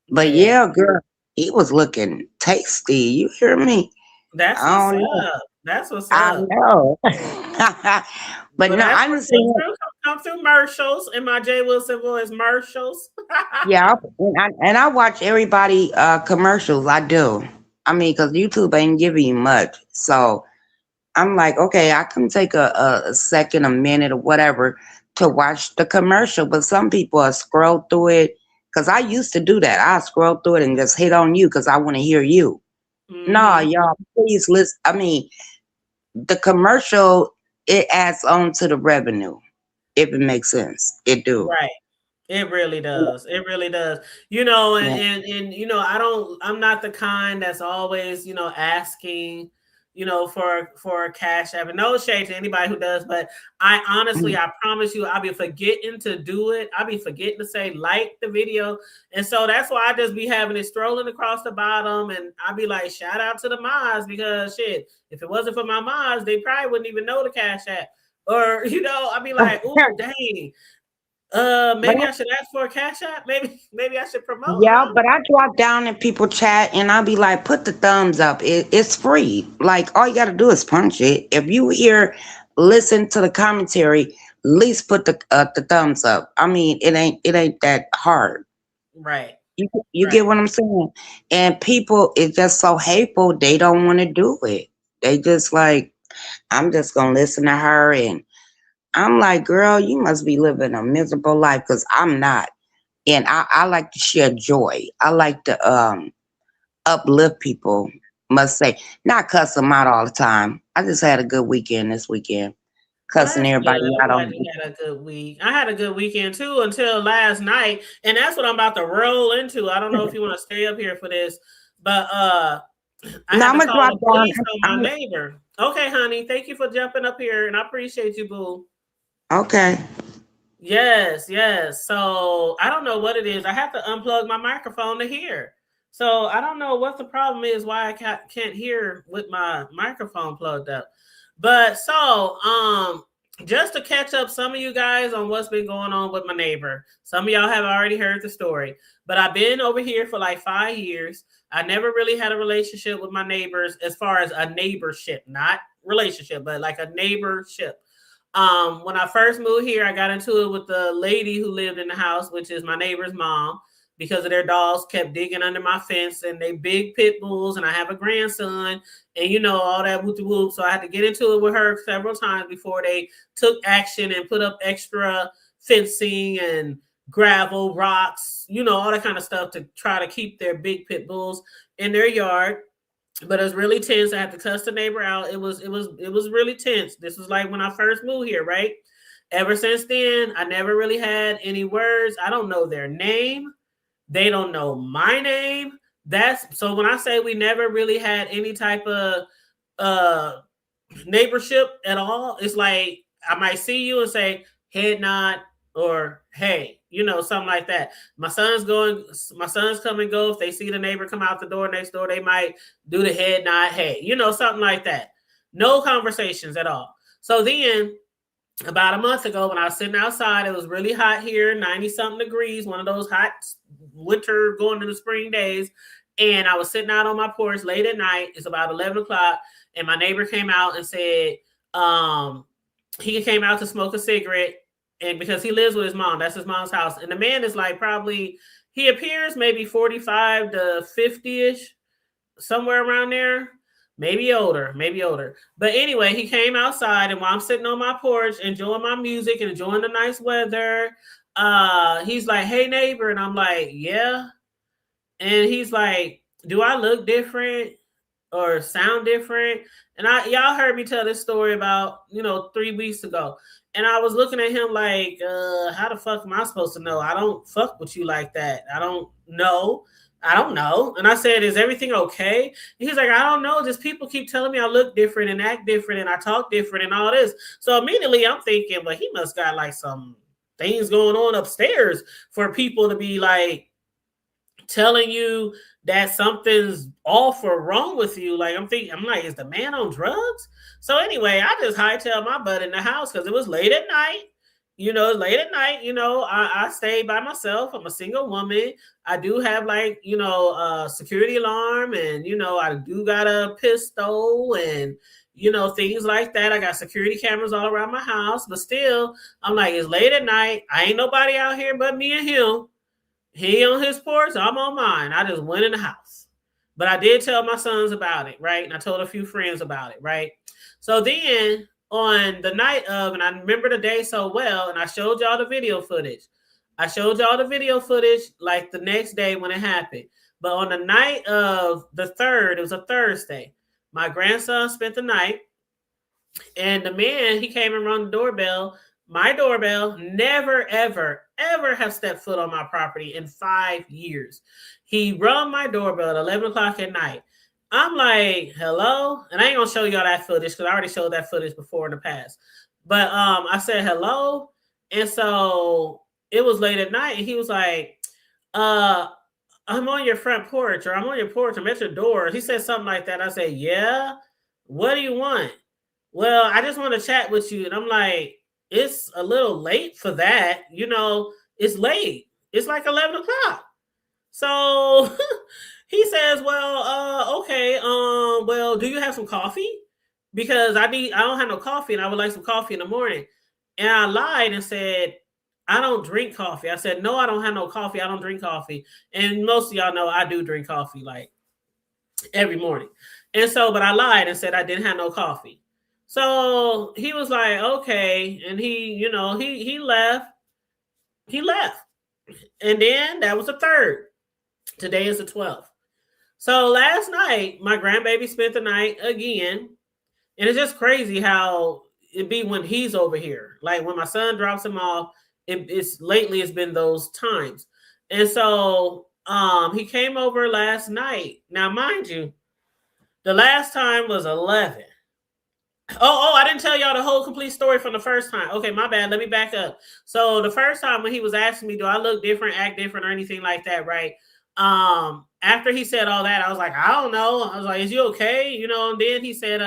Speaker 3: But
Speaker 2: Yeah,
Speaker 3: yeah, girl, he was looking tasty. You hear me?
Speaker 2: that's what's
Speaker 3: I don't know.
Speaker 2: up. That's what's
Speaker 3: I
Speaker 2: up.
Speaker 3: know. But
Speaker 2: But
Speaker 3: no,
Speaker 2: that's
Speaker 3: I
Speaker 2: what
Speaker 3: didn't see
Speaker 2: come
Speaker 3: him.
Speaker 2: through. Come through commercials in my Jay Wilson voice. Commercials.
Speaker 3: Yeah, and I watch everybody commercials. I do. I mean, because YouTube ain't giving you much. So I'm like, okay, I can take a second, a minute, or whatever to watch the commercial. But some people are scroll through it. Because I used to do that. I scroll through it and just hit on you because I want to hear you. No,
Speaker 2: Hmm.
Speaker 3: y'all, please listen. I mean, the commercial, it adds on to the revenue. If it makes sense. It do.
Speaker 2: Right. It really
Speaker 3: Yeah.
Speaker 2: does. It really does. You know, and,
Speaker 3: Yeah.
Speaker 2: and and you know, I'm not the kind that's always, asking, for a cash app. And no shade to anybody who does, but I honestly, I promise you, I'll be forgetting to do it. I'll be forgetting to say like the video. And so that's why I just be having it strolling across the bottom and I'll be like, shout out to the mods because shit, if it wasn't for my mods, they probably wouldn't even know the cash app. Or, I'd be like, ooh, dang.
Speaker 3: But
Speaker 2: Maybe I should ask for a cash app. Maybe I should promote. I
Speaker 3: yeah,
Speaker 2: don't
Speaker 3: but I drop down and people chat and I'll be like, put the thumbs up. It's free. Like all you gotta do is punch it. If you hear, listen to the commentary, at least put the thumbs up. I mean, it ain't that hard.
Speaker 2: right,
Speaker 3: You get
Speaker 2: right.
Speaker 3: what I'm saying? And people, it's just so hateful. They don't want to do it. They just like, I'm just gonna listen to her, and I'm like, girl, you must be living a miserable life because I'm not. And I like to share joy. I like to uplift people. Must say, not cuss them out all the time. I just had a good weekend this weekend,
Speaker 2: Well,
Speaker 3: cussing
Speaker 2: that's good.
Speaker 3: everybody
Speaker 2: I'm
Speaker 3: out
Speaker 2: glad
Speaker 3: on.
Speaker 2: you had a good week. I had a good weekend too until last night, and that's what I'm about to roll into. I don't know if you want to stay up here for this, but I
Speaker 3: Now
Speaker 2: had
Speaker 3: I'm
Speaker 2: to
Speaker 3: gonna
Speaker 2: call
Speaker 3: drop
Speaker 2: the
Speaker 3: down.
Speaker 2: police on my neighbor. Okay, honey, thank you for jumping up here, and I appreciate you, boo.
Speaker 3: Okay.
Speaker 2: Yes, yes. So I don't know what it is. I have to unplug my microphone to hear. So I don't know what the problem is. Why I can't hear with my microphone plugged up. But just to catch up some of you guys on what's been going on with my neighbor. Some of y'all have already heard the story, but I've been over here for like 5 years. I never really had a relationship with my neighbors as far as a neighborship, not relationship, but like a neighborship. When I first moved here, I got into it with the lady who lived in the house, which is my neighbor's mom, because of their dogs kept digging under my fence and they big pit bulls, and I have a grandson, and all that whoop whoop. So I had to get into it with her several times before they took action and put up extra fencing and gravel, rocks, all that kind of stuff to try to keep their big pit bulls in their yard. But it's really tense. I had to cuss the neighbor out. It was really tense. This was like when I first moved here, right? Ever since then, I never really had any words. I don't know their name. They don't know my name. That's so when I say we never really had any type of uh neighborship at all, it's like I might see you and say head nod or hey, something like that. My sons come and go. If they see the neighbor come out the door next door, they might do the head nod, hey, something like that. No conversations at all. So then about a month ago when I was sitting outside, it was really hot here, 90 something degrees, one of those hot winter going into spring days. And I was sitting out on my porch late at night. It's about 11 o'clock. And my neighbor came out and said, he came out to smoke a cigarette. And because he lives with his mom, that's his mom's house. And the man is like he appears maybe 45 to 50-ish, somewhere around there. Maybe older. But anyway, he came outside, and while I'm sitting on my porch enjoying my music and enjoying the nice weather, he's like, hey, neighbor. And I'm like, yeah. And he's like, do I look different or sound different? And y'all heard me tell this story about, 3 weeks ago. And I was looking at him like, how the fuck am I supposed to know? I don't fuck with you like that. I don't know. And I said, is everything okay? And he's like, I don't know. Just people keep telling me I look different and act different and I talk different and all this. So immediately I'm thinking, well, he must got like some things going on upstairs for people to be like telling you that something's off or wrong with you. Like I'm like, is the man on drugs? So anyway, I just hightailed my butt in the house because it was late at night. I stayed by myself. I'm a single woman. I do have like, a security alarm and, I do got a pistol and, things like that. I got security cameras all around my house, but still I'm like, it's late at night. I ain't nobody out here but me and him. He on his porch, I'm on mine. I just went in the house. But I did tell my sons about it, right? And I told a few friends about it, right? So then on the night of, and I remember the day so well, and I showed y'all the video footage. Like the next day when it happened. But on the night of the 3rd, it was a Thursday, my grandson spent the night, and the man, he came and rang the doorbell. My doorbell, never, ever, ever have stepped foot on my property in 5 years. He rung my doorbell at 11 o'clock at night. I'm like, hello? And I ain't going to show y'all that footage because I already showed that footage before in the past. But I said, hello? And so it was late at night, and he was like, I'm on your front porch, or I'm on your porch, I'm at your door. He said something like that. I said, yeah? What do you want? Well, I just want to chat with you. And I'm like, it's a little late for that. It's late. It's like 11 o'clock. So he says, well, okay. Well, do you have some coffee? Because I don't have no coffee and I would like some coffee in the morning. And I lied and said, I don't drink coffee. I said, no, I don't have no coffee. I don't drink coffee. And most of y'all know I do drink coffee like every morning. And so, but I lied and said I didn't have no coffee. So he was like, okay. And he left. He left. And then that was the 3rd. Today is the 12th. So last night, my grandbaby spent the night again. And it's just crazy how it be when he's over here. Like when my son drops him off, it's been those times. And so he came over last night. Now, mind you, the last time was 11. Oh, I didn't tell y'all the whole complete story from the first time. Okay, my bad. Let me back up. So the first time when he was asking me, do I look different, act different, or anything like that, right? After he said all that, I was like, I don't know. I was like, is you okay? And then he said,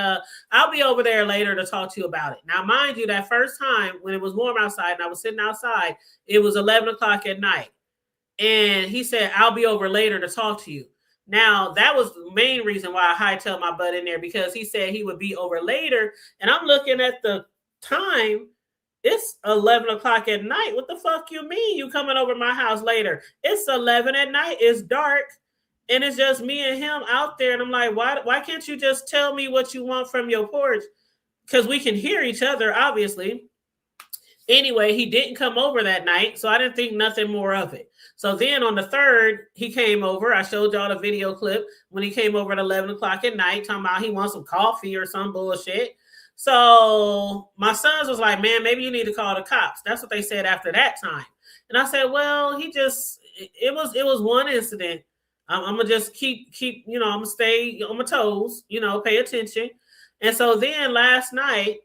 Speaker 2: I'll be over there later to talk to you about it. Now, mind you, that first time when it was warm outside and I was sitting outside, it was 11 o'clock at night. And he said, I'll be over later to talk to you. Now, that was the main reason why I hightailed my butt in there, because he said he would be over later. And I'm looking at the time. It's 11 o'clock at night. What the fuck you mean you coming over my house later? It's 11 at night. It's dark. And it's just me and him out there. And I'm like, why can't you just tell me what you want from your porch? Because we can hear each other, obviously. Anyway, he didn't come over that night, so I didn't think nothing more of it. So then on the 3rd, he came over. I showed y'all the video clip when he came over at 11 o'clock at night, talking about he wants some coffee or some bullshit. So my sons was like, man, maybe you need to call the cops. That's what they said after that time. And I said, well, it was one incident. I'm gonna just keep, I'm gonna stay on my toes, pay attention. And so then last night,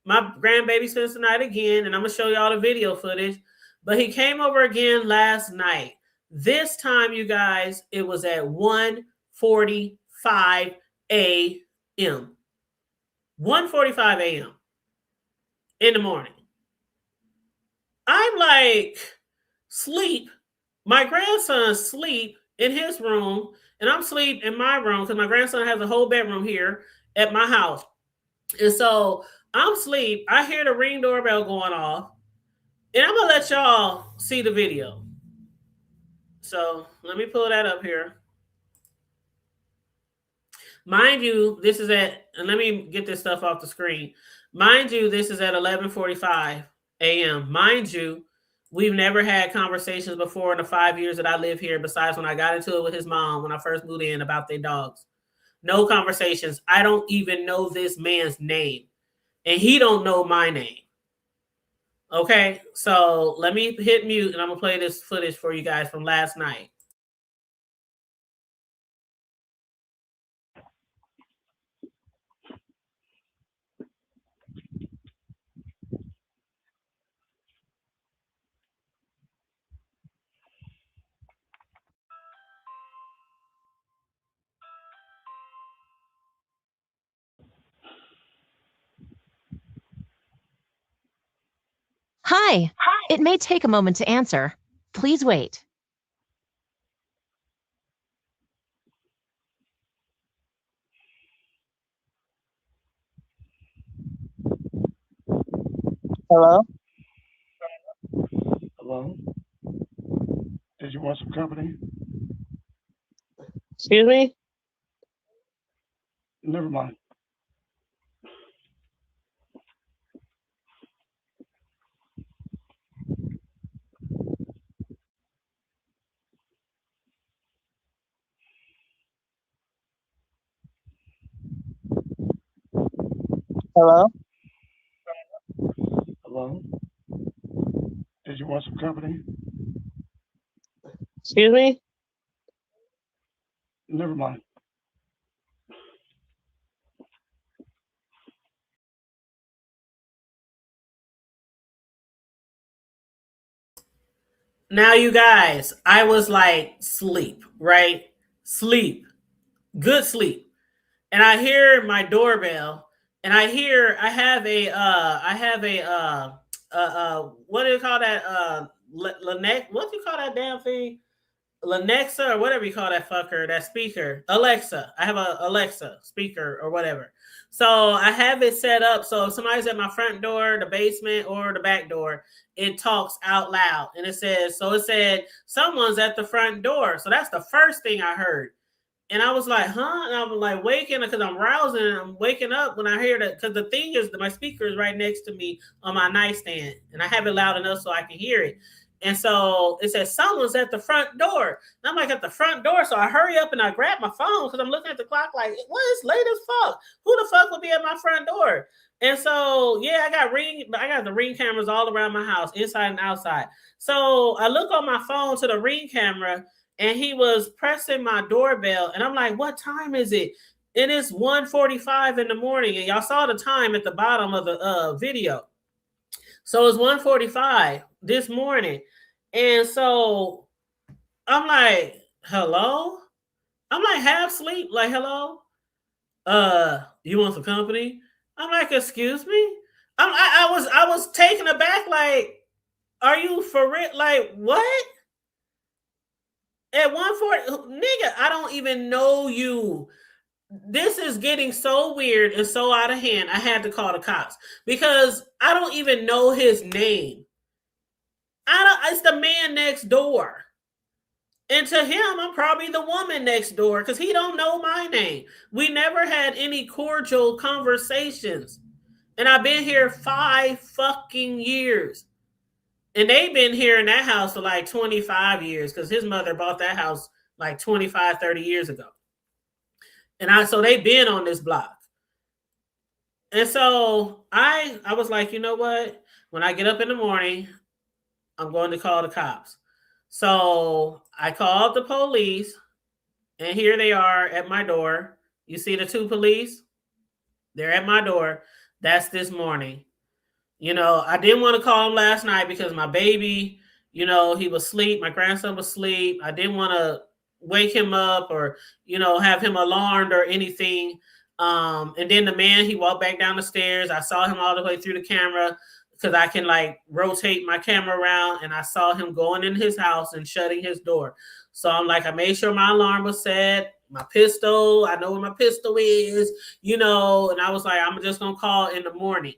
Speaker 2: my grandbaby spends the night again, and I'm gonna show y'all the video footage. But he came over again last night. This time, you guys, it was at 1:45 a.m. 1:45 a.m. in the morning. I'm like, sleep. My grandson sleep in his room, and I'm sleep in my room because my grandson has a whole bedroom here at my house. And so I'm asleep. I hear the Ring doorbell going off. And I'm going to let y'all see the video. So let me pull that up here. Mind you, this is and let me get this stuff off the screen. Mind you, this is at 11:45 a.m. Mind you, we've never had conversations before in the 5 years that I live here, besides when I got into it with his mom when I first moved in about their dogs. No conversations. I don't even know this man's name. And he don't know my name. Okay, so let me hit mute and I'm going to play this footage for you guys from last night.
Speaker 4: Hi. It may take a moment to answer. Please wait.
Speaker 5: Hello? Hello? Did you want some company?
Speaker 2: Excuse me?
Speaker 5: Never mind. Hello? Hello? Did you want some company?
Speaker 2: Excuse me?
Speaker 5: Never mind.
Speaker 2: Now, you guys, I was like, sleep, right? Sleep. Good sleep. And I hear my doorbell, and I have a what do you call that? Lenex, what do you call that damn thing? Lenexa, or whatever you call that fucker, that speaker. Alexa. I have a Alexa speaker or whatever. So I have it set up so if somebody's at my front door, the basement, or the back door, it talks out loud. And it said, someone's at the front door. So that's the first thing I heard. And I was like, huh? And I'm like waking up because I'm rousing and I'm waking up when I hear that. Because the thing is, my speaker is right next to me on my nightstand. And I have it loud enough so I can hear it. And so it says, someone's at the front door. And I'm like, at the front door. So I hurry up and I grab my phone because I'm looking at the clock like, what is late as fuck? Who the fuck would be at my front door? And so, yeah, I got the Ring cameras all around my house, inside and outside. So I look on my phone to the Ring camera, and he was pressing my doorbell. And I'm like, what time is it? It is 1:45 in the morning. And y'all saw the time at the bottom of the video. So it's 1:45 this morning. And so I'm like, hello? I'm like half asleep, like, hello? You want some company? I'm like, excuse me? I was taken aback, like, are you for real? Like, what? At 1:40, nigga, I don't even know you. This is getting so weird and so out of hand. I had to call the cops because I don't even know his name. It's the man next door. And to him, I'm probably the woman next door because he don't know my name. We never had any cordial conversations. And I've been here 5 fucking years. And they've been here in that house for like 25 years because his mother bought that house like 25, 30 years ago. And so they've been on this block. And so I was like, you know what? When I get up in the morning, I'm going to call the cops. So I called the police, and here they are at my door. You see the two police? They're at my door. That's this morning. You know, I didn't want to call him last night because my baby, you know, he was asleep. My grandson was asleep. I didn't want to wake him up or, you know, have him alarmed or anything. And then the man, he walked back down the stairs. I saw him all the way through the camera because I can like rotate my camera around, and I saw him going in his house and shutting his door. So I'm like, I made sure my alarm was set, my pistol, I know where my pistol is, you know, and I was like, I'm just going to call in the morning.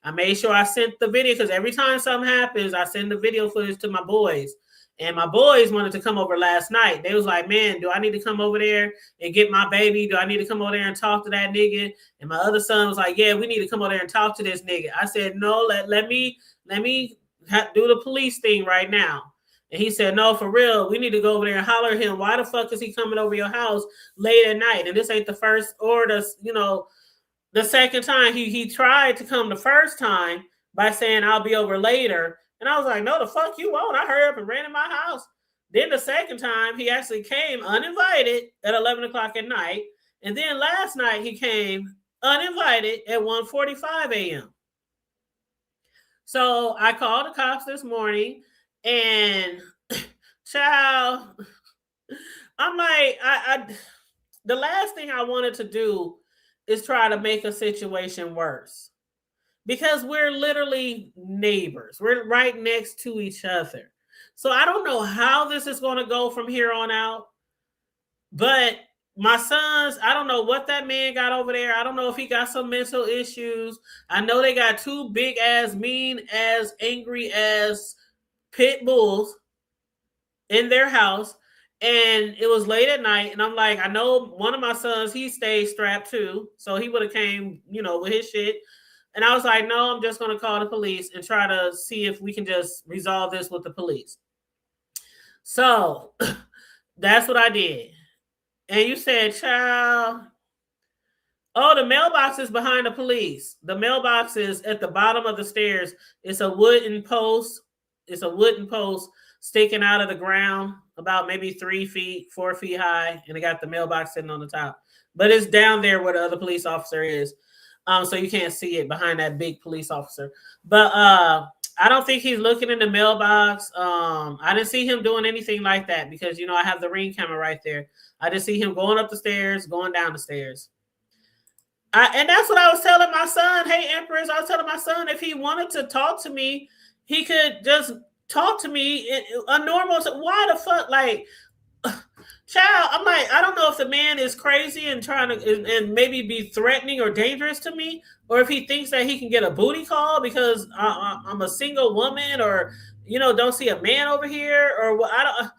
Speaker 2: I made sure I sent the video because every time something happens, I send the video footage to my boys. And my boys wanted to come over last night. They was like, man, do I need to come over there and get my baby? Do I need to come over there and talk to that nigga? And my other son was like, yeah, we need to come over there and talk to this nigga. I said, no, let me do the police thing right now. And he said, no, for real, we need to go over there and holler at him. Why the fuck is he coming over your house late at night? And this ain't the first or the second time. He tried to come the first time by saying, I'll be over later. And I was like, no, the fuck you won't. I hurried up and ran in my house. Then the second time, he actually came uninvited at 11 o'clock at night. And then last night, he came uninvited at 1:45 a.m. So I called the cops this morning, and child, I'm like, the last thing I wanted to do is try to make a situation worse. Because we're literally neighbors. We're right next to each other. So I don't know how this is going to go from here on out. But my sons, I don't know what that man got over there. I don't know if he got some mental issues. I know they got two big ass, mean ass, angry ass pit bulls in their house. And it was late at night. And I'm like, I know one of my sons, he stayed strapped too. So he would have came, with his shit. And I was like, no, I'm just going to call the police and try to see if we can just resolve this with the police. So that's what I did. And you said, child, oh, the mailbox is behind the police. The mailbox is at the bottom of the stairs. It's a wooden post. It's a wooden post sticking out of the ground about maybe 3 feet, 4 feet high. And it got the mailbox sitting on the top. But it's down there where the other police officer is. So you can't see it behind that big police officer. But I don't think he's looking in the mailbox. I didn't see him doing anything like that because, I have the Ring camera right there. I just see him going up the stairs, going down the stairs. And that's what I was telling my son. Hey, Empress, I was telling my son if he wanted to talk to me, he could just talk to me in a normal. Why the fuck? Like, child, I'm like, I don't know if the man is crazy and trying to and maybe be threatening or dangerous to me, or if he thinks that he can get a booty call because I'm a single woman, or don't see a man over here, or what. I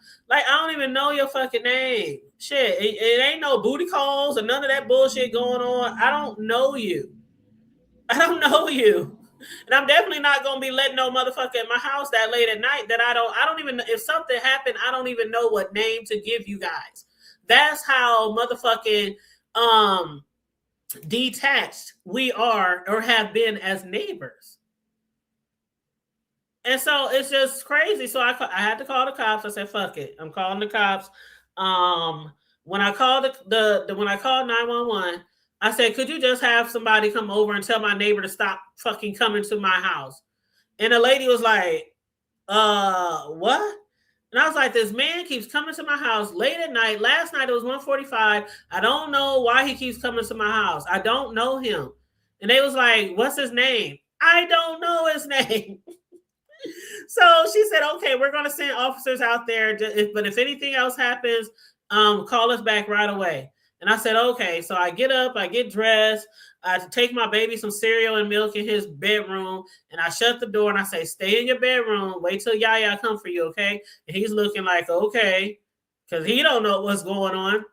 Speaker 2: don't even know your fucking name. Shit, it ain't no booty calls or none of that bullshit going on. I don't know you. And I'm definitely not going to be letting no motherfucker in my house that late at night that I don't even, if something happened, I don't even know what name to give you guys. That's how motherfucking detached we are or have been as neighbors. And so it's just crazy. So I had to call the cops. I said, fuck it. I'm calling the cops. When I called when I called 911, I said, could you just have somebody come over and tell my neighbor to stop fucking coming to my house? And the lady was like, what? And I was like, this man keeps coming to my house late at night. Last night it was 1:45. I don't know why he keeps coming to my house. I don't know him. And they was like, what's his name? I don't know his name. So she said, okay, we're going to send officers out there. But if anything else happens, call us back right away. And I said, okay. So I get up, I get dressed, I take my baby some cereal and milk in his bedroom, and I shut the door and I say, stay in your bedroom, wait till Yaya come for you, okay? And he's looking like, okay, because he don't know what's going on.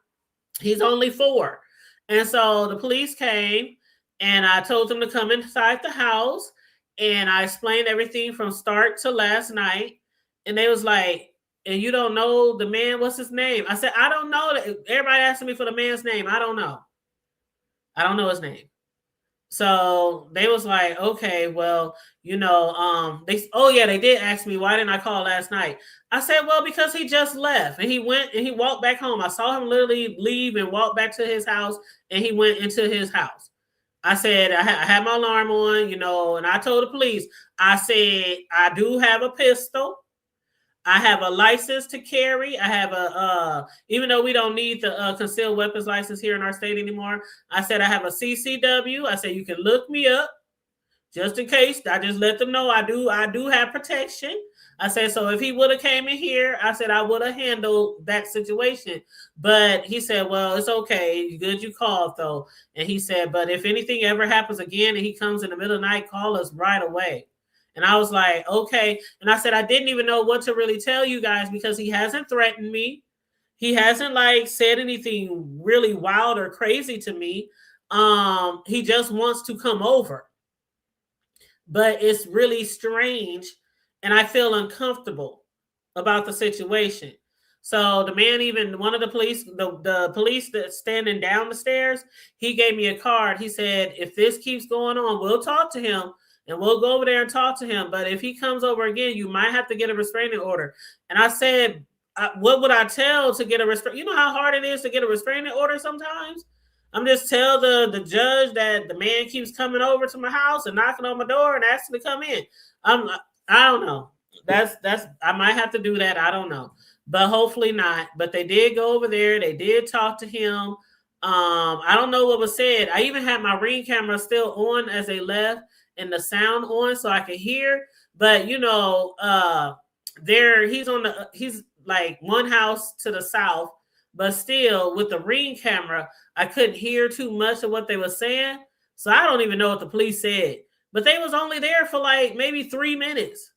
Speaker 2: He's only 4. And so the police came, and I told them to come inside the house, And I explained everything from start to last night. And they was like, and you don't know the man, what's his name? I said, I don't know. Everybody asking me for the man's name. I don't know. I don't know his name. So they was like, okay, well, they they did ask me, why didn't I call last night? I said, well, because he just left and he went and he walked back home. I saw him literally leave and walk back to his house, and he went into his house. I said, I had my alarm on, and I told the police, I said, I do have a pistol. I have a license to carry. I have even though we don't need the concealed weapons license here in our state anymore, I said I have a CCW. I said you can look me up just in case. I just let them know I do have protection. I said, so if he would have came in here, I said I would have handled that situation. But he said, well, it's okay. Good you called though. And he said, but if anything ever happens again and he comes in the middle of the night, call us right away. And I was like, okay. And I said, I didn't even know what to really tell you guys because he hasn't threatened me. He hasn't said anything really wild or crazy to me. He just wants to come over. But it's really strange. And I feel uncomfortable about the situation. So the man, even one of the police, the police that's standing down the stairs, he gave me a card. He said, if this keeps going on, we'll talk to him. And we'll go over there and talk to him. But if he comes over again, you might have to get a restraining order. And I said, what would I tell to get a restraining? You know how hard it is to get a restraining order sometimes? I'm just tell the judge that the man keeps coming over to my house and knocking on my door and asking to come in. I don't know. That's I might have to do that. I don't know. But hopefully not. But they did go over there. They did talk to him. I don't know what was said. I even had my Ring camera still on as they left, and the sound on so I could hear. But he's like one house to the south, but still with the Ring camera, I couldn't hear too much of what they were saying. So I don't even know what the police said, but they was only there for maybe 3 minutes.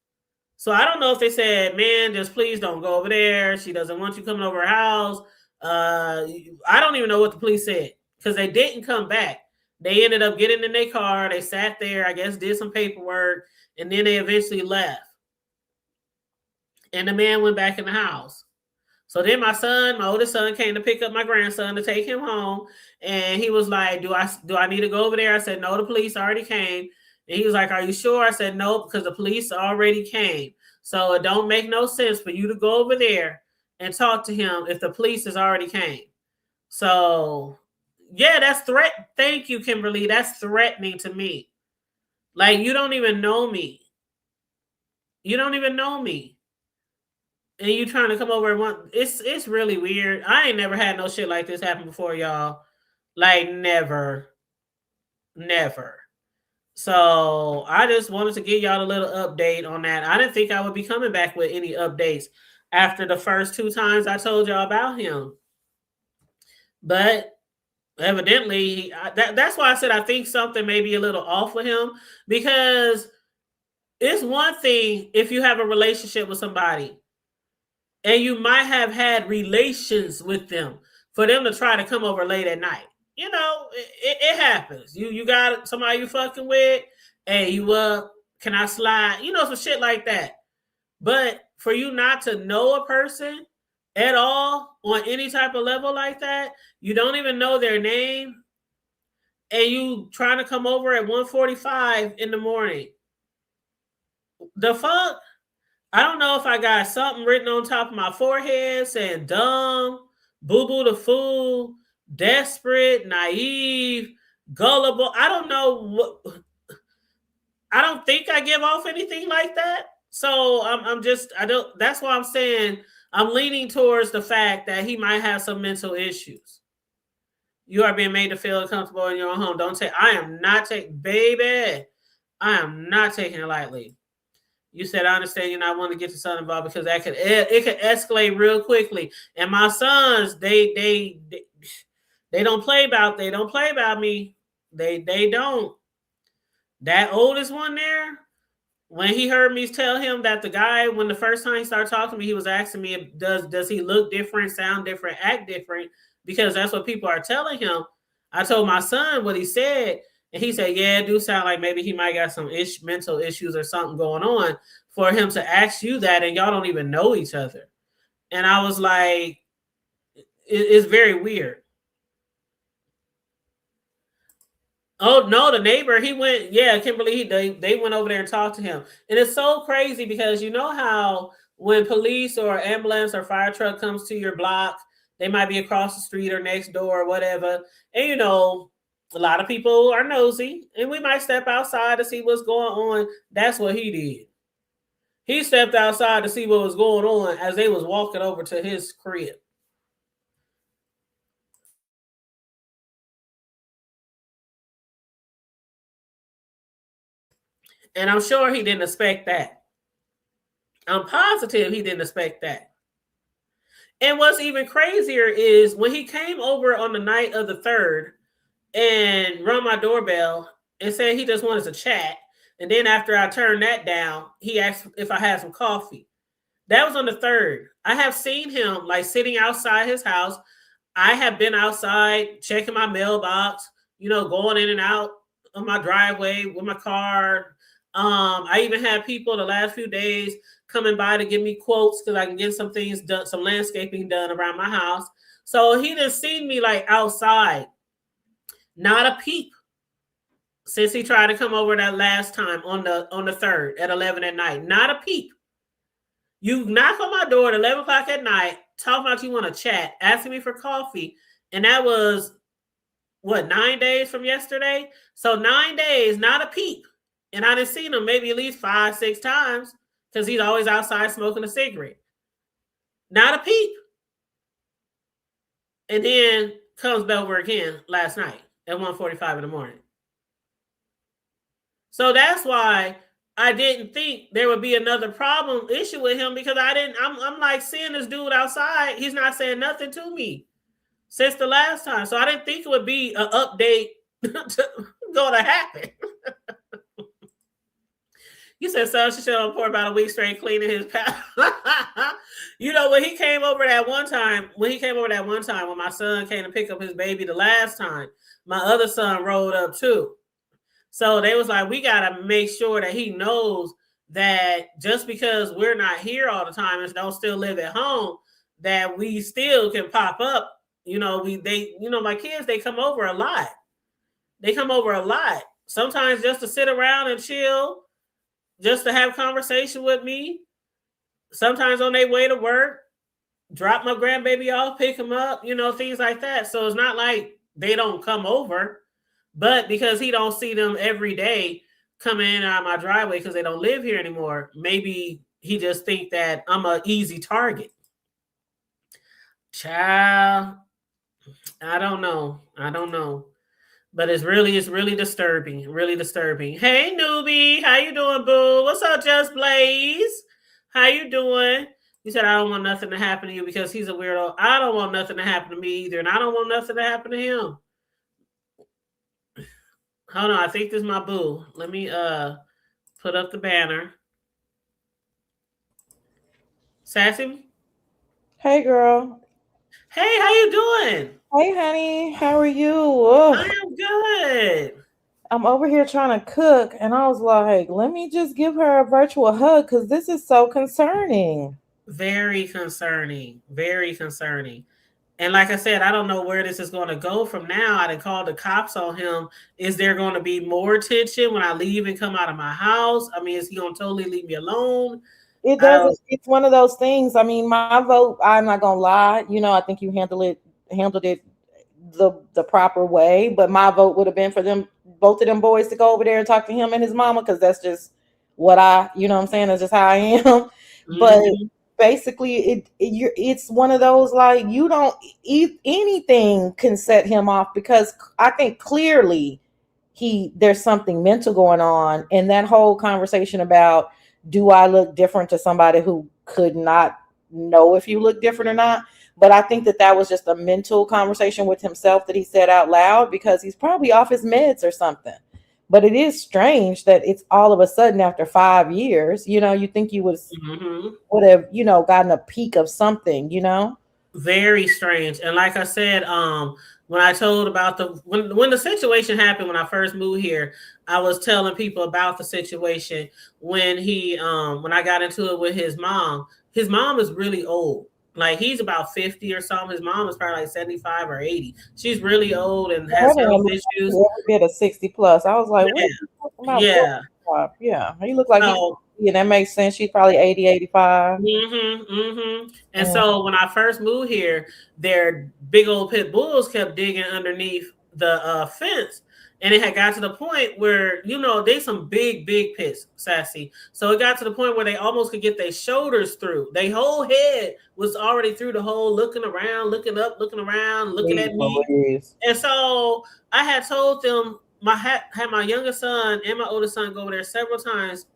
Speaker 2: So I don't know if they said, man, just please don't go over there. She doesn't want you coming over her house. I don't even know what the police said because they didn't come back. They ended up getting in their car. They sat there, I guess, did some paperwork, and then they eventually left. And the man went back in the house. So then my oldest son, came to pick up my grandson to take him home. And he was like, do I need to go over there? I said, no, the police already came. And he was like, are you sure? I said, no, because the police already came. So it don't make no sense for you to go over there and talk to him if the police has already came. So yeah, that's threat. Thank you, Kimberly. That's threatening to me. You don't even know me. You don't even know me. And you trying to come over and it's really weird. I ain't never had no shit like this happen before, y'all. Never. So I just wanted to give y'all a little update on that. I didn't think I would be coming back with any updates after the first 2 times I told y'all about him. But evidently, that's why I said I think something may be a little off with him, because it's one thing if you have a relationship with somebody and you might have had relations with them for them to try to come over late at night. It happens. You got somebody you fucking with, hey, you up? Can I slide? Some shit like that. But for you not to know a person at all on any type of level like that, you don't even know their name, and you trying to come over at 1:45 in the morning. The fuck? I don't know if I got something written on top of my forehead saying dumb, boo-boo the fool, desperate, naive, gullible. I don't know what. I don't think I give off anything like that. So that's why I'm saying I'm leaning towards the fact that he might have some mental issues. You are being made to feel uncomfortable in your own home. Don't say, I am not taking it lightly. You said, I understand you not want to get your son involved because it could escalate real quickly. And my sons, they don't play about me. They don't. That oldest one there, when he heard me tell him that the guy, when the first time he started talking to me, he was asking me, does he look different, sound different, act different? Because that's what people are telling him. I told my son what he said. And he said, yeah, it do sound like maybe he might got some mental issues or something going on for him to ask you that, and y'all don't even know each other. And I was like, it's very weird. Oh no, the neighbor, he went, yeah, Kimberly, they went over there and talked to him. And it's so crazy because you know how when police or ambulance or fire truck comes to your block, they might be across the street or next door or whatever. And you know, a lot of people are nosy and we might step outside to see what's going on. That's what he did. He stepped outside to see what was going on as they was walking over to his crib. And I'm sure he didn't expect that. I'm positive he didn't expect that. And what's even crazier is when he came over on the night of the 3rd and rung my doorbell and said he just wanted to chat. And then after I turned that down, he asked if I had some coffee. That was on the 3rd. I have seen him like sitting outside his house. I have been outside checking my mailbox, you know, going in and out of my driveway with my car. I even had people the last few days coming by to give me quotes because I can get some things done, some landscaping done around my house. So he done seen me like outside, not a peep, since he tried to come over that last time on the 3rd at 11 at night. Not a peep. You knock on my door at 11 o'clock at night, talking about you want to chat, asking me for coffee, and that was what, 9 days from yesterday? So 9 days, not a peep. And I didn't see him maybe at least 5-6 times because he's always outside smoking a cigarette. Not a peep. And then comes over again last night at 1:45 in the morning. So that's why I didn't think there would be another issue with him because I'm like seeing this dude outside. He's not saying nothing to me since the last time. So I didn't think it would be an update going to happen. You said so she should for about a week straight cleaning his pal. You know, when he came over that one time, when my son came to pick up his baby the last time, my other son rolled up too. So they was like, we got to make sure that he knows that just because we're not here all the time and don't still live at home, that we still can pop up. You know, my kids, they come over a lot. Sometimes just to sit around and chill, just to have conversation with me. Sometimes on their way to work, drop my grandbaby off, pick him up, you know, things like that. So it's not like they don't come over, but because he don't see them every day coming in and out of my driveway because they don't live here anymore, maybe he just think that I'm an easy target. Child, I don't know. But it's really disturbing. Hey, newbie, how you doing, boo? What's up, Just Blaze? How you doing? You said I don't want nothing to happen to you because he's a weirdo. I don't want nothing to happen to me either, and I don't want nothing to happen to him. Hold on, I think this is my boo. Let me put up the banner. Sassy?
Speaker 6: Hey, girl.
Speaker 2: Hey, how you doing?
Speaker 6: Hey, honey. How are you? Ugh.
Speaker 2: I am good.
Speaker 6: I'm over here trying to cook, and I was like, let me just give her a virtual hug because this is so concerning.
Speaker 2: Very concerning. And like I said, I don't know where this is going to go from now. I done called the cops on him. Is there going to be more tension when I leave and come out of my house? I mean, is he going to totally leave me alone?
Speaker 6: It doesn't. It's one of those things. I mean, my vote, I'm not going to lie. You know, I think you handled it the proper way. But my vote would have been for them, both of them boys, to go over there and talk to him and his mama because that's just what you know what I'm saying? That's just how I am. Mm-hmm. But basically, it's one of those like you don't anything can set him off because I think clearly there's something mental going on, and that whole conversation about do I look different to somebody who could not know if you look different or not. But I think that was just a mental conversation with himself that he said out loud because he's probably off his meds or something. But it is strange that it's all of a sudden after 5 years, you know, you think you would have, you know, gotten a peak of something, you know?
Speaker 2: Very strange. And like I said, when I told about when the situation happened when I first moved here, I was telling people about the situation when when I got into it with his mom. His mom is really old. Like he's about 50 or something. His mom is probably like 75 or 80. She's really old and has health issues.
Speaker 6: Every bit of 60 plus. I was like, what
Speaker 2: Yeah.
Speaker 6: are you talking
Speaker 2: Yeah.
Speaker 6: about? Yeah. He looked like
Speaker 2: So,
Speaker 6: yeah, that makes sense. She's probably 80, 85.
Speaker 2: And so when I first moved here, their big old pit bulls kept digging underneath the fence. And it had got to the point where, they some big pits, Sassy. So it got to the point where they almost could get their shoulders through. Their whole head was already through the hole, looking around, looking up, looking around, looking at me. And so I had told them, had my youngest son and my oldest son go over there several times,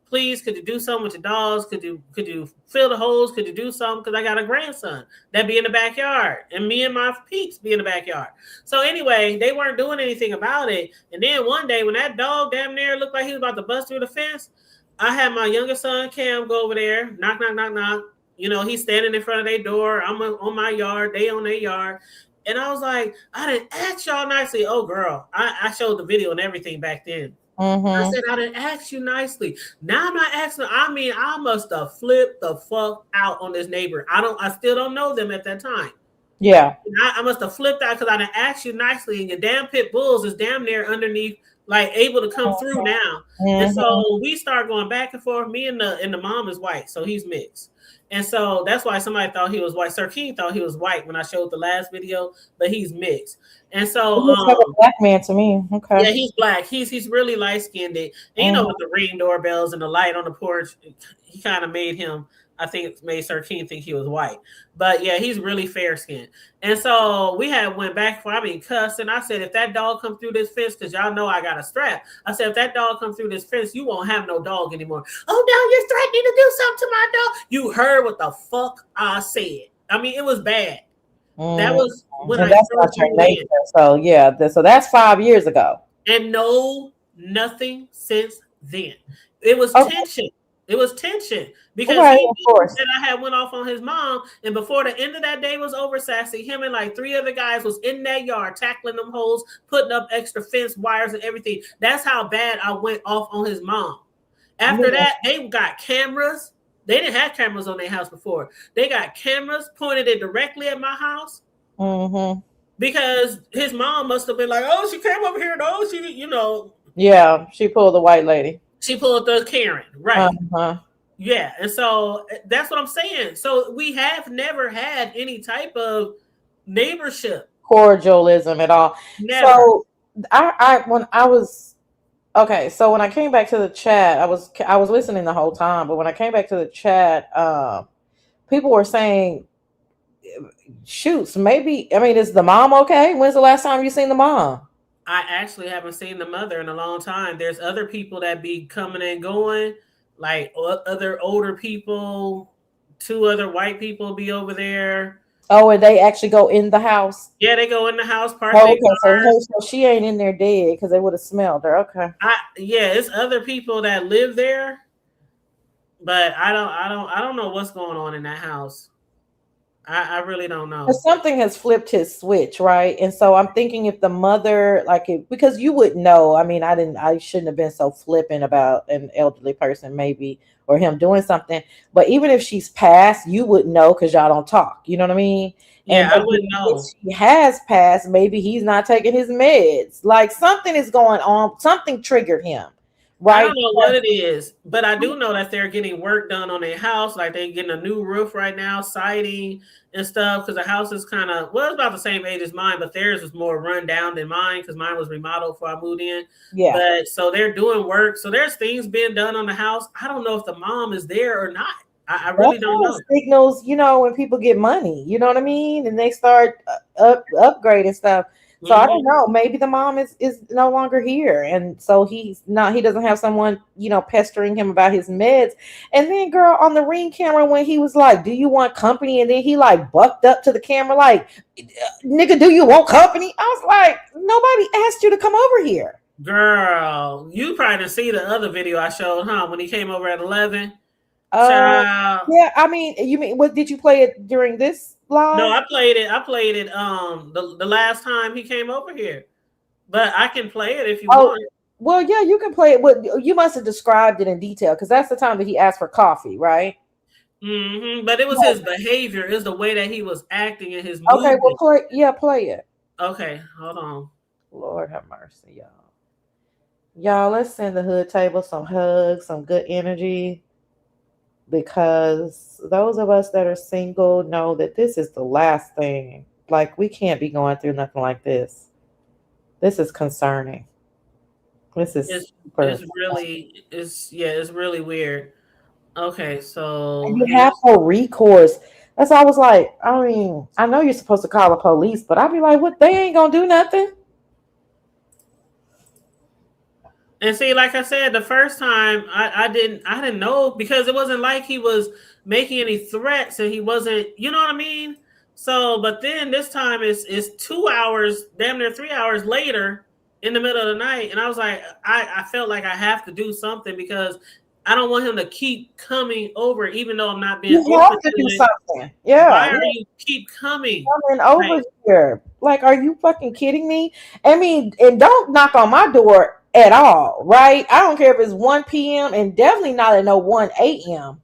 Speaker 2: please, could you do something with your dogs? Could you fill the holes? Could you do something? Because I got a grandson that be in the backyard, and me and my peeps be in the backyard. So anyway, they weren't doing anything about it. And then one day when that dog damn near looked like he was about to bust through the fence, I had my youngest son Cam go over there, knock, knock, knock, knock. He's standing in front of their door. I'm on my yard. They on their yard. And I was like, I didn't ask y'all nicely. Oh, girl, I showed the video and everything back then. I said, I didn't ask you nicely. Now I'm not asking. I mean, I must have flipped the fuck out on this neighbor. I still don't know them at that time.
Speaker 6: Yeah.
Speaker 2: I must have flipped out because I didn't ask you nicely, and your damn pit bulls is damn near underneath, like able to come through now. And so we start going back and forth. Me and the mom is white, so he's mixed. And so that's why somebody thought he was white. Sir King thought he was white when I showed the last video, but he's mixed. And so
Speaker 6: he looks like a black man to me. Okay.
Speaker 2: Yeah, he's black. He's really light skinned. And with the Ring doorbells and the light on the porch, he kind of made him. I think it made Sir King think he was white. But yeah, he's really fair skinned. And so we went back for cussing. I said, if that dog come through this fence, because y'all know I got a strap. I said, if that dog come through this fence, you won't have no dog anymore. Oh, no, you're threatening to do something to my dog. You heard what the fuck I said. I mean, it was bad. That was when I first moved in.
Speaker 6: So yeah, so that's 5 years ago.
Speaker 2: And nothing since then. It was tension. It was tension because he knew that I had went off on his mom, and before the end of that day was over, Sassy, him and like 3 other guys was in that yard tackling them holes, putting up extra fence wires and everything. That's how bad I went off on his mom. After that, they got cameras. They didn't have cameras on their house before. They got cameras pointed it directly at my house. Because his mom must have been like, oh, she came over here. No, she,
Speaker 6: Yeah, she pulled the white lady.
Speaker 2: She pulled the Karen, right? Yeah, and so that's what I'm saying. So we have never had any type of neighborship,
Speaker 6: cordialism at all.
Speaker 2: Never.
Speaker 6: So when I came back to the chat, I was listening the whole time, but when I came back to the chat, people were saying, shoots, maybe, is the mom okay? When's the last time you seen the mom?
Speaker 2: I actually haven't seen the mother in a long time. There's other people that be coming and going, like other older people, 2 other white people be over there.
Speaker 6: Oh, and they actually go in the house?
Speaker 2: Yeah, they go in the house.
Speaker 6: So she ain't in there dead because they would have smelled her. Okay.
Speaker 2: It's other people that live there, but I don't know what's going on in that house. I really don't know.
Speaker 6: Something has flipped his switch, right? And so I'm thinking if the mother, because you would know. I shouldn't have been so flippant about an elderly person, maybe, or him doing something. But even if she's passed, you would know because y'all don't talk. You know what I mean?
Speaker 2: Yeah, I wouldn't know.
Speaker 6: If she has passed, maybe he's not taking his meds. Like something is going on. Something triggered him. Right.
Speaker 2: I don't know what it is, but I do know that they're getting work done on their house. Like they're getting a new roof right now, siding and stuff. Because the house is it's about the same age as mine, but theirs is more run down than mine because mine was remodeled before I moved in.
Speaker 6: Yeah.
Speaker 2: But so they're doing work. So there's things being done on the house. I don't know if the mom is there or not. I really don't know.
Speaker 6: Signals, when people get money, you know what I mean, and they start upgrading stuff. So I don't know. Maybe the mom is no longer here, and so he doesn't have someone pestering him about his meds. And then, girl, on the Ring camera when he was like, "Do you want company?" and then he like bucked up to the camera like, "Nigga, do you want company?" I was like, "Nobody asked you to come over here."
Speaker 2: Girl, you probably didn't see the other video I showed, huh? When he came over at 11.
Speaker 6: Yeah, you mean what? Did you play it during this live?
Speaker 2: No, I played it. The last time he came over here. But I can play it if you want.
Speaker 6: Well, yeah, you can play it. But you must have described it in detail because that's the time that he asked for coffee, right?
Speaker 2: But it was his behavior. It was the way that he was acting in his
Speaker 6: Okay,
Speaker 2: movement.
Speaker 6: well, play it.
Speaker 2: Okay, hold on.
Speaker 6: Lord have mercy, y'all. Y'all, let's send the hood table some hugs, some good energy. Because those of us that are single know that this is the last thing. Like, we can't be going through nothing like this. This is concerning. This is
Speaker 2: it's really weird. Okay, so
Speaker 6: and you have no recourse. That's why I was like, I mean, I know you're supposed to call the police, but I'd be like, what? They ain't gonna do nothing.
Speaker 2: And see, like I said, the first time I didn't know because it wasn't like he was making any threats and he wasn't, you know what I mean? So, but then this time is 2 hours, damn near 3 hours later in the middle of the night. And I was like, I felt like I have to do something because I don't want him to keep coming over, even though I'm not being
Speaker 6: You have to do something. Yeah.
Speaker 2: Why are you keep coming
Speaker 6: over here? Like, are you fucking kidding me? I mean, and don't knock on my door at all, right? I don't care if it's 1 p.m. and definitely not at no 1 a.m.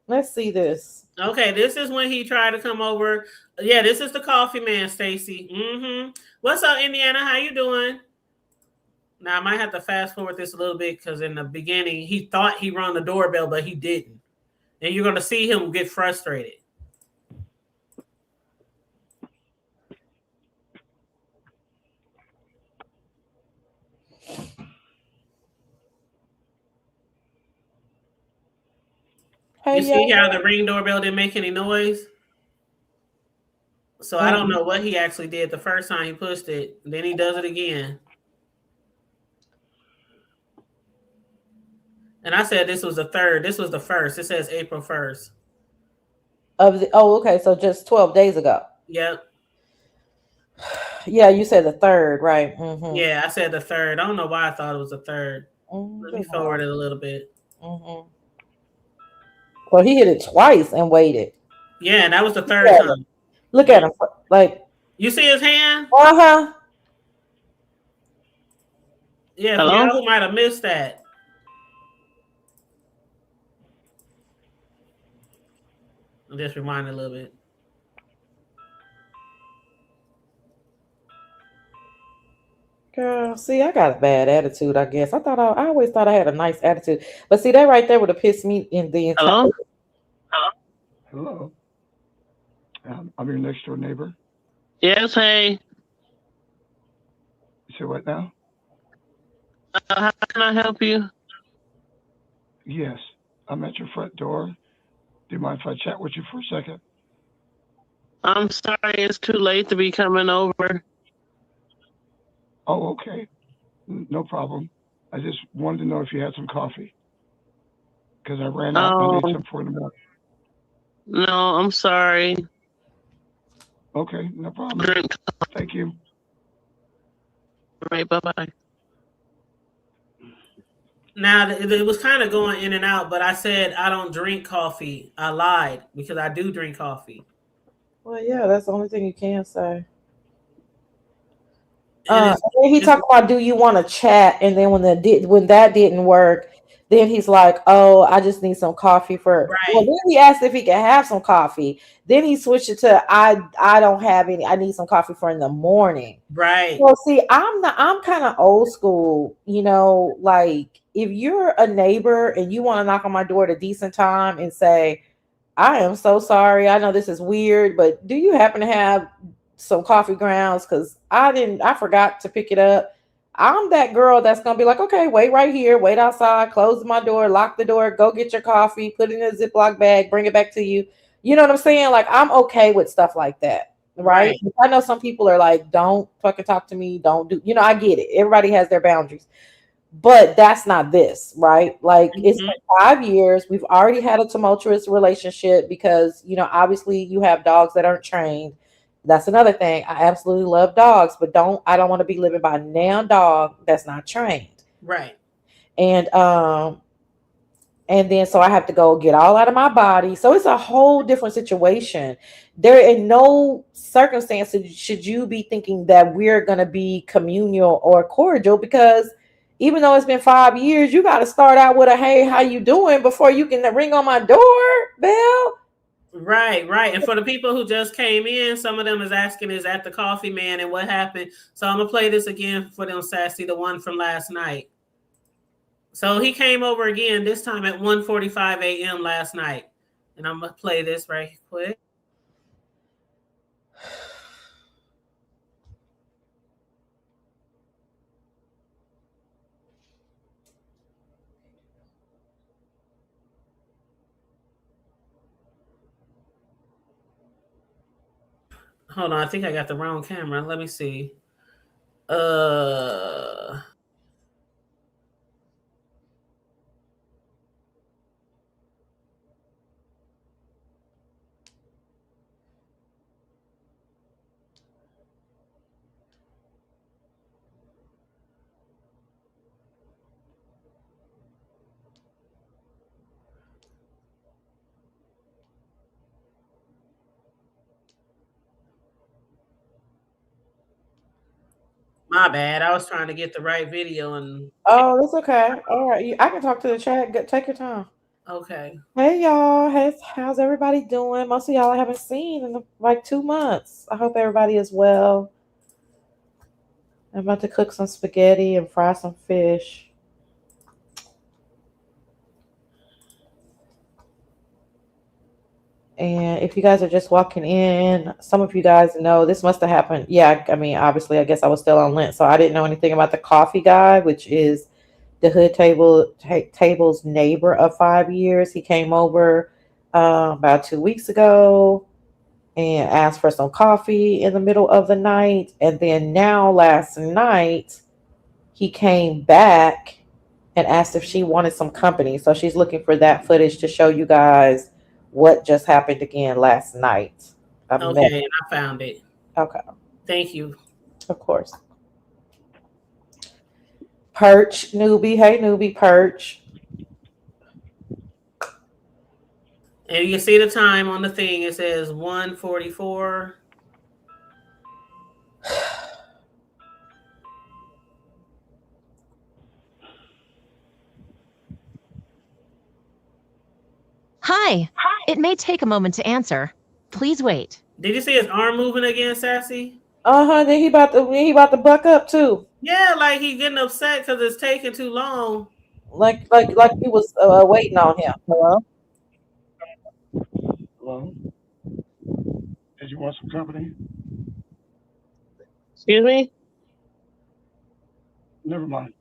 Speaker 6: Let's see this.
Speaker 2: Okay, this is when he tried to come over. Yeah, this is the coffee man, Stacy. What's up, Indiana? How you doing? Now I might have to fast forward this a little bit because in the beginning he thought he rung the doorbell, but he didn't. And you're gonna see him get frustrated.
Speaker 6: Hey,
Speaker 2: you see how the ring doorbell didn't make any noise? So I don't know what he actually did the first time he pushed it. Then he does it again. And I said this was the third. This was the first. It says April 1st.
Speaker 6: Okay. So just 12 days ago.
Speaker 2: Yep.
Speaker 6: Yeah, you said the third, right?
Speaker 2: Mm-hmm. Yeah, I said the third. I don't know why I thought it was the third. Let me forward it a little bit.
Speaker 6: Well, he hit it twice and waited.
Speaker 2: Yeah, and that was the third time.
Speaker 6: Look at him. Like,
Speaker 2: you see his hand?
Speaker 6: Uh-huh.
Speaker 2: Yeah, hello? Who might have missed that. I'll just rewind a little bit.
Speaker 6: Girl, see, I got a bad attitude, I guess. I always thought I had a nice attitude. But see, that right there would have pissed me in the entire...
Speaker 5: Hello? I'm your next door neighbor.
Speaker 7: Yes, hey.
Speaker 5: You say what now?
Speaker 7: How can I help you?
Speaker 5: Yes, I'm at your front door. Do you mind if I chat with you for a second?
Speaker 7: I'm sorry, it's too late to be coming over.
Speaker 5: Oh, okay. No problem. I just wanted to know if you had some coffee. Because I ran out and I need some for in the morning.
Speaker 7: No, I'm sorry.
Speaker 5: Okay, no problem. Thank you.
Speaker 7: All right, bye-bye.
Speaker 2: Now, it was kind of going in and out, but I said I don't drink coffee. I lied because I do drink coffee.
Speaker 6: Well, yeah, that's the only thing you can say. And he talked about, do you want to chat? And then when that didn't work, then he's like, oh, I just need some coffee for. Right. Well, then he asked if he could have some coffee. Then he switched it to I don't have any. I need some coffee for in the morning.
Speaker 2: Right.
Speaker 6: Well, see, I'm kind of old school, you know. Like, if you're a neighbor and you want to knock on my door at a decent time and say, I am so sorry, I know this is weird, but do you happen to have some coffee grounds? Because I forgot to pick it up. I'm that girl that's gonna be like, okay, wait right here, wait outside, close my door, lock the door, go get your coffee, put it in a Ziploc bag, bring it back to you. You know what I'm saying? Like, I'm okay with stuff like that, right? I know some people are like, don't fucking talk to me, don't do, you know, I get it. Everybody has their boundaries, but that's not this, right? Like, it's been 5 years. We've already had a tumultuous relationship because, you know, obviously you have dogs that aren't trained. That's another thing. I absolutely love dogs, but I don't want to be living by a damn dog that's not trained.
Speaker 2: Right.
Speaker 6: And And then so I have to go get all out of my body. So it's a whole different situation. There in no circumstances should you be thinking that we're gonna be communal or cordial, because even though it's been 5 years, you got to start out with a hey, how you doing before you can ring on my doorbell.
Speaker 2: Right, right. And for the people who just came in, some of them is asking, is that the coffee man and what happened? So I'm gonna play this again for them, Sassy, the one from last night. So he came over again, this time at 1:45 a.m. last night. And I'm gonna play this right quick. Hold on, I think I got the wrong camera. Let me see. My bad. I was trying to get the right video and
Speaker 6: Oh, that's okay. All right, I can talk to the chat. Take your time.
Speaker 2: okay.
Speaker 6: Hey y'all, how's everybody doing? Most of y'all I haven't seen in like 2 months. I hope everybody is well. I'm about to cook some spaghetti and fry some fish. And if you guys are just walking in, some of you guys know this must have happened. Yeah, I mean, obviously, I guess I was still on Lent, so I didn't know anything about the coffee guy, which is the hood table's neighbor of 5 years. He came over about 2 weeks ago and asked for some coffee in the middle of the night. And then now last night, he came back and asked if she wanted some company. So she's looking for that footage to show you guys what just happened again last night.
Speaker 2: Okay, and I found it.
Speaker 6: Okay.
Speaker 2: Thank you.
Speaker 6: Of course. Perch, newbie. Hey, newbie, Perch.
Speaker 2: And you can see the time on the thing. It says 1:44.
Speaker 4: Hi. It may take a moment to answer. Please wait.
Speaker 2: Did you see his arm moving again, Sassy?
Speaker 6: Then he about to buck up too.
Speaker 2: Yeah, like he getting upset because it's taking too long.
Speaker 6: Like he was waiting on him.
Speaker 5: Hello? Hello? Did you want some company?
Speaker 7: Excuse me?
Speaker 5: Never mind.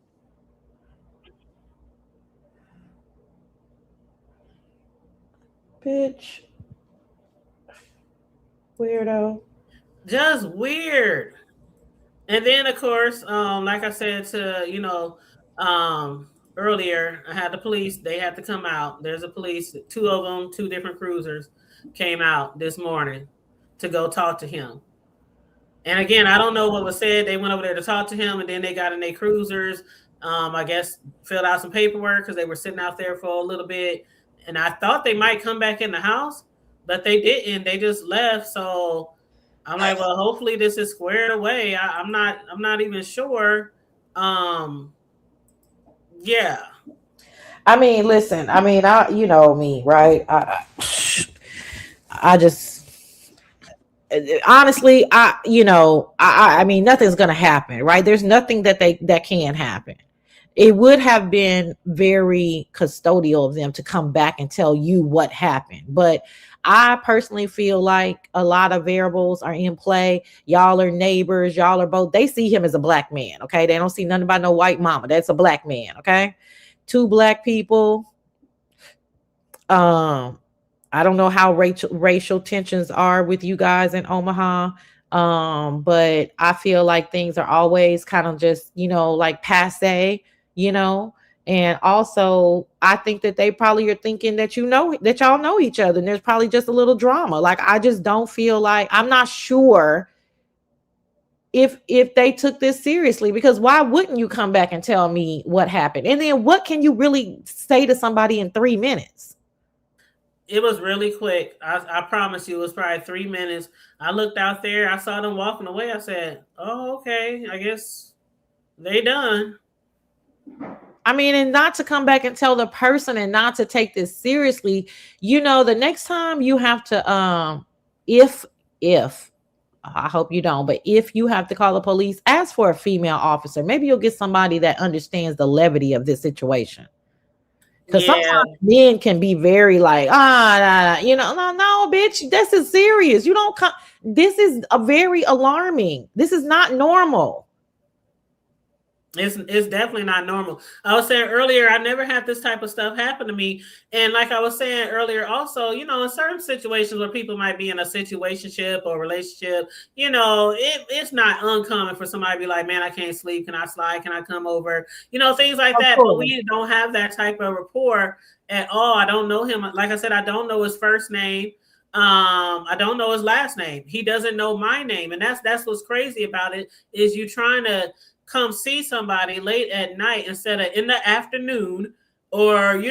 Speaker 6: Bitch. Weirdo.
Speaker 2: Just weird. And then of course, like I said to earlier, I had the police, they had to come out. There's a police, 2 of them, 2 different cruisers came out this morning to go talk to him. And again, I don't know what was said. They went over there to talk to him and then they got in their cruisers. I guess filled out some paperwork because they were sitting out there for a little bit. And I thought they might come back in the house, but they didn't. They just left. So I'm like, well, hopefully this is squared away. I'm not even sure. Yeah.
Speaker 6: I mean, listen. I mean, you know me, right? I just honestly, I mean, nothing's gonna happen, right? There's nothing that can happen. It would have been very custodial of them to come back and tell you what happened, but I personally feel like a lot of variables are in play. Y'all are neighbors. Y'all are both. They see him as a black man. Okay. They don't see nothing about no white mama. That's a black man. Okay. 2 black people. I don't know how racial tensions are with you guys in Omaha. But I feel like things are always kind of just, like passe, and also I think that they probably are thinking that that y'all know each other and there's probably just a little drama. Like, I just don't feel like, I'm not sure if they took this seriously, because why wouldn't you come back and tell me what happened? And then what can you really say to somebody in 3 minutes?
Speaker 2: It was really quick. I promise you, it was probably 3 minutes. I looked out there, I saw them walking away. I said, "Oh, okay. I guess they done."
Speaker 6: I mean, and not to come back and tell the person and not to take this seriously. The next time you have to if I hope you don't, but if you have to call the police, ask for a female officer. Maybe you'll get somebody that understands the levity of this situation. Because sometimes men can be very like, no, bitch, this is serious. You don't come. This is a very alarming. This is not normal.
Speaker 2: It's definitely not normal. I was saying earlier, I never had this type of stuff happen to me. And like I was saying earlier, also, in certain situations where people might be in a situationship or relationship, it's not uncommon for somebody to be like, man, I can't sleep. Can I slide? Can I come over? Things like that. But we don't have that type of rapport at all. I don't know him. Like I said, I don't know his first name. I don't know his last name. He doesn't know my name. And that's what's crazy about it, is you trying to come see somebody late at night instead of in the afternoon, or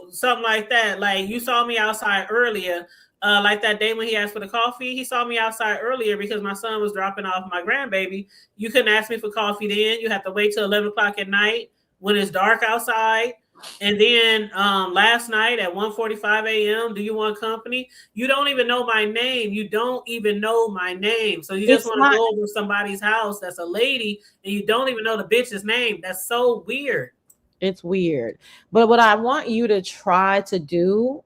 Speaker 2: something like that. Like, you saw me outside earlier, like that day when he asked for the coffee. He saw me outside earlier because my son was dropping off my grandbaby. You couldn't ask me for coffee then. You have to wait till 11 o'clock at night when it's dark outside. And then last night at 1:45 a.m., do you want company? You don't even know my name. You don't even know my name. So you just want to go over somebody's house that's a lady and you don't even know the bitch's name. That's so weird.
Speaker 6: It's weird. But what I want you to try to do,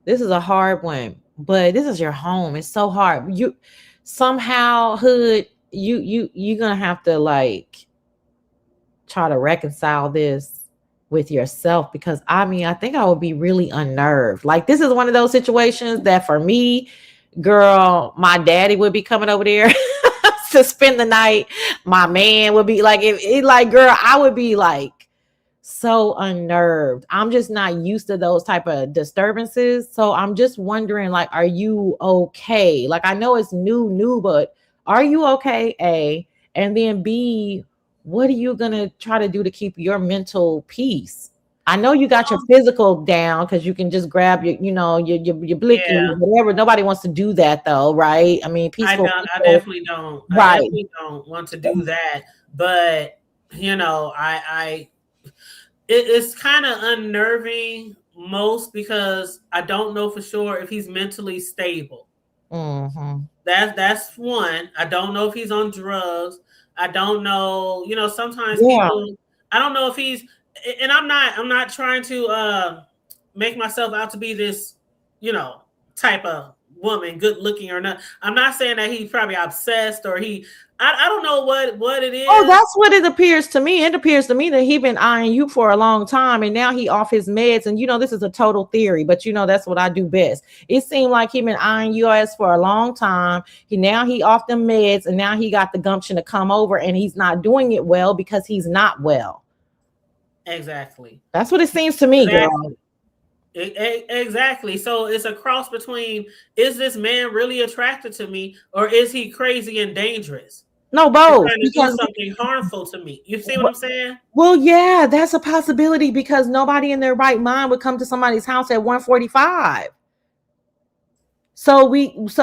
Speaker 6: this is a hard one, but this is your home. It's so hard. You somehow, Hood, you're gonna have to like try to reconcile this with yourself, because I think I would be really unnerved. Like, this is one of those situations that for me, girl, my daddy would be coming over there to spend the night. My man would be like, girl, I would be like so unnerved. I'm just not used to those type of disturbances. So I'm just wondering, like, are you okay? Like, I know it's new, but are you okay? A, and then B, what are you gonna try to do to keep your mental peace? I know you got your physical down because you can just grab your blicky, whatever. Nobody wants to do that though, right? I mean, peaceful.
Speaker 2: I definitely don't. Right. I definitely don't want to do that. But it's kind of unnerving most because I don't know for sure if he's mentally stable.
Speaker 6: Mm-hmm.
Speaker 2: That's one. I don't know if he's on drugs. I don't know, sometimes people, I don't know if he's, and I'm not trying to make myself out to be this, type of woman, good looking or not. I'm not saying that he's probably obsessed or I don't know what it is.
Speaker 6: Oh, that's what it appears to me. It appears to me that he's been eyeing you for a long time and now he off his meds. And this is a total theory, but that's what I do best. It seemed like he been eyeing you as for a long time. He off them meds and now he got the gumption to come over and he's not doing it well because he's not well.
Speaker 2: Exactly.
Speaker 6: That's what it seems to me, girl.
Speaker 2: Exactly. So it's a cross between, is this man really attracted to me or is he crazy and dangerous?
Speaker 6: No, both.
Speaker 2: Because something harmful to me. You see what I'm saying?
Speaker 6: Well, yeah, that's a possibility because nobody in their right mind would come to somebody's house at 1:45. So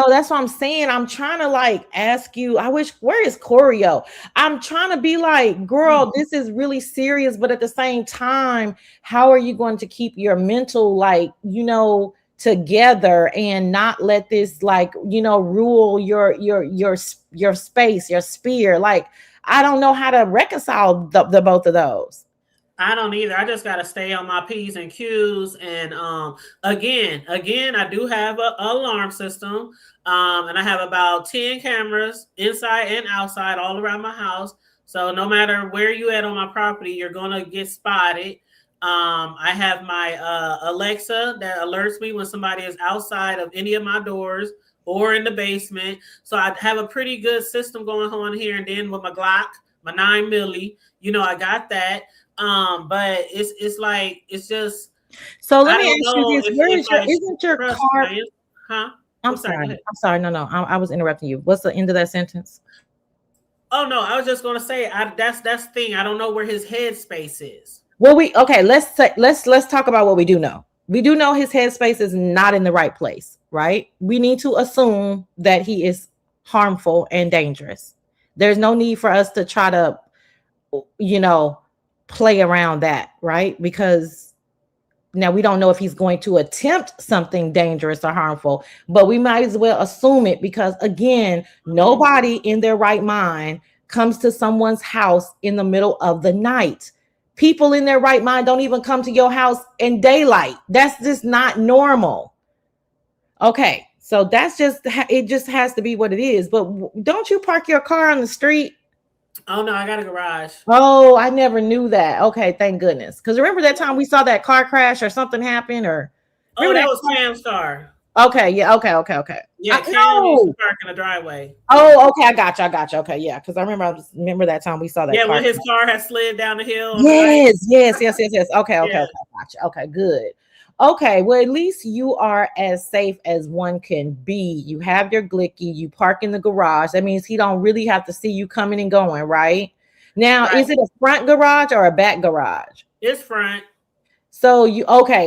Speaker 6: that's what I'm saying. I'm trying to like ask you, where is Choreo? I'm trying to be like, girl, this is really serious. But at the same time, how are you going to keep your mental, together and not let this rule your space, your sphere? Like, I don't know how to reconcile the both of those.
Speaker 2: I don't either. I just got to stay on my P's and Q's. And again, I do have an alarm system. And I have about 10 cameras inside and outside all around my house. So no matter where you at on my property, you're going to get spotted. I have my Alexa that alerts me when somebody is outside of any of my doors or in the basement. So I have a pretty good system going on here. And then with my Glock, my 9 milli, I got that. But it's like, it's just.
Speaker 6: So let me ask you this: isn't your car?
Speaker 2: Huh?
Speaker 6: I'm
Speaker 2: sorry, go
Speaker 6: sorry.
Speaker 2: ahead.
Speaker 6: I'm sorry. No. I was interrupting you. What's the end of that sentence?
Speaker 2: Oh no, I was just gonna say that's the thing. I don't know where his headspace is.
Speaker 6: Well, let's talk about what we do know. We do know his headspace is not in the right place, right? We need to assume that he is harmful and dangerous. There's no need for us to try to, play around that, right? Because now we don't know if he's going to attempt something dangerous or harmful, but we might as well assume it because, again, nobody in their right mind comes to someone's house in the middle of the night. People in their right mind don't even come to your house in daylight. That's just not normal. Okay, so it just has to be what it is. But don't you park your car on the street?
Speaker 2: Oh no, I got a garage.
Speaker 6: Oh, I never knew that. Okay, thank goodness. Because remember that time we saw that car crash or something happen? Or
Speaker 2: that was Cam's car.
Speaker 6: Okay, yeah, okay.
Speaker 2: Yeah, Cam used to park in the driveway.
Speaker 6: Oh, okay, I got you. Okay, yeah, because I remember that time we saw that.
Speaker 2: Yeah, when his car had slid down the hill.
Speaker 6: Yes. Okay, gotcha. Okay, good. Okay, well, at least you are as safe as one can be. You have your Glicky, you park in the garage. That means he don't really have to see you coming and going, right? Now, Is it a front garage or a back garage?
Speaker 2: It's front.
Speaker 6: So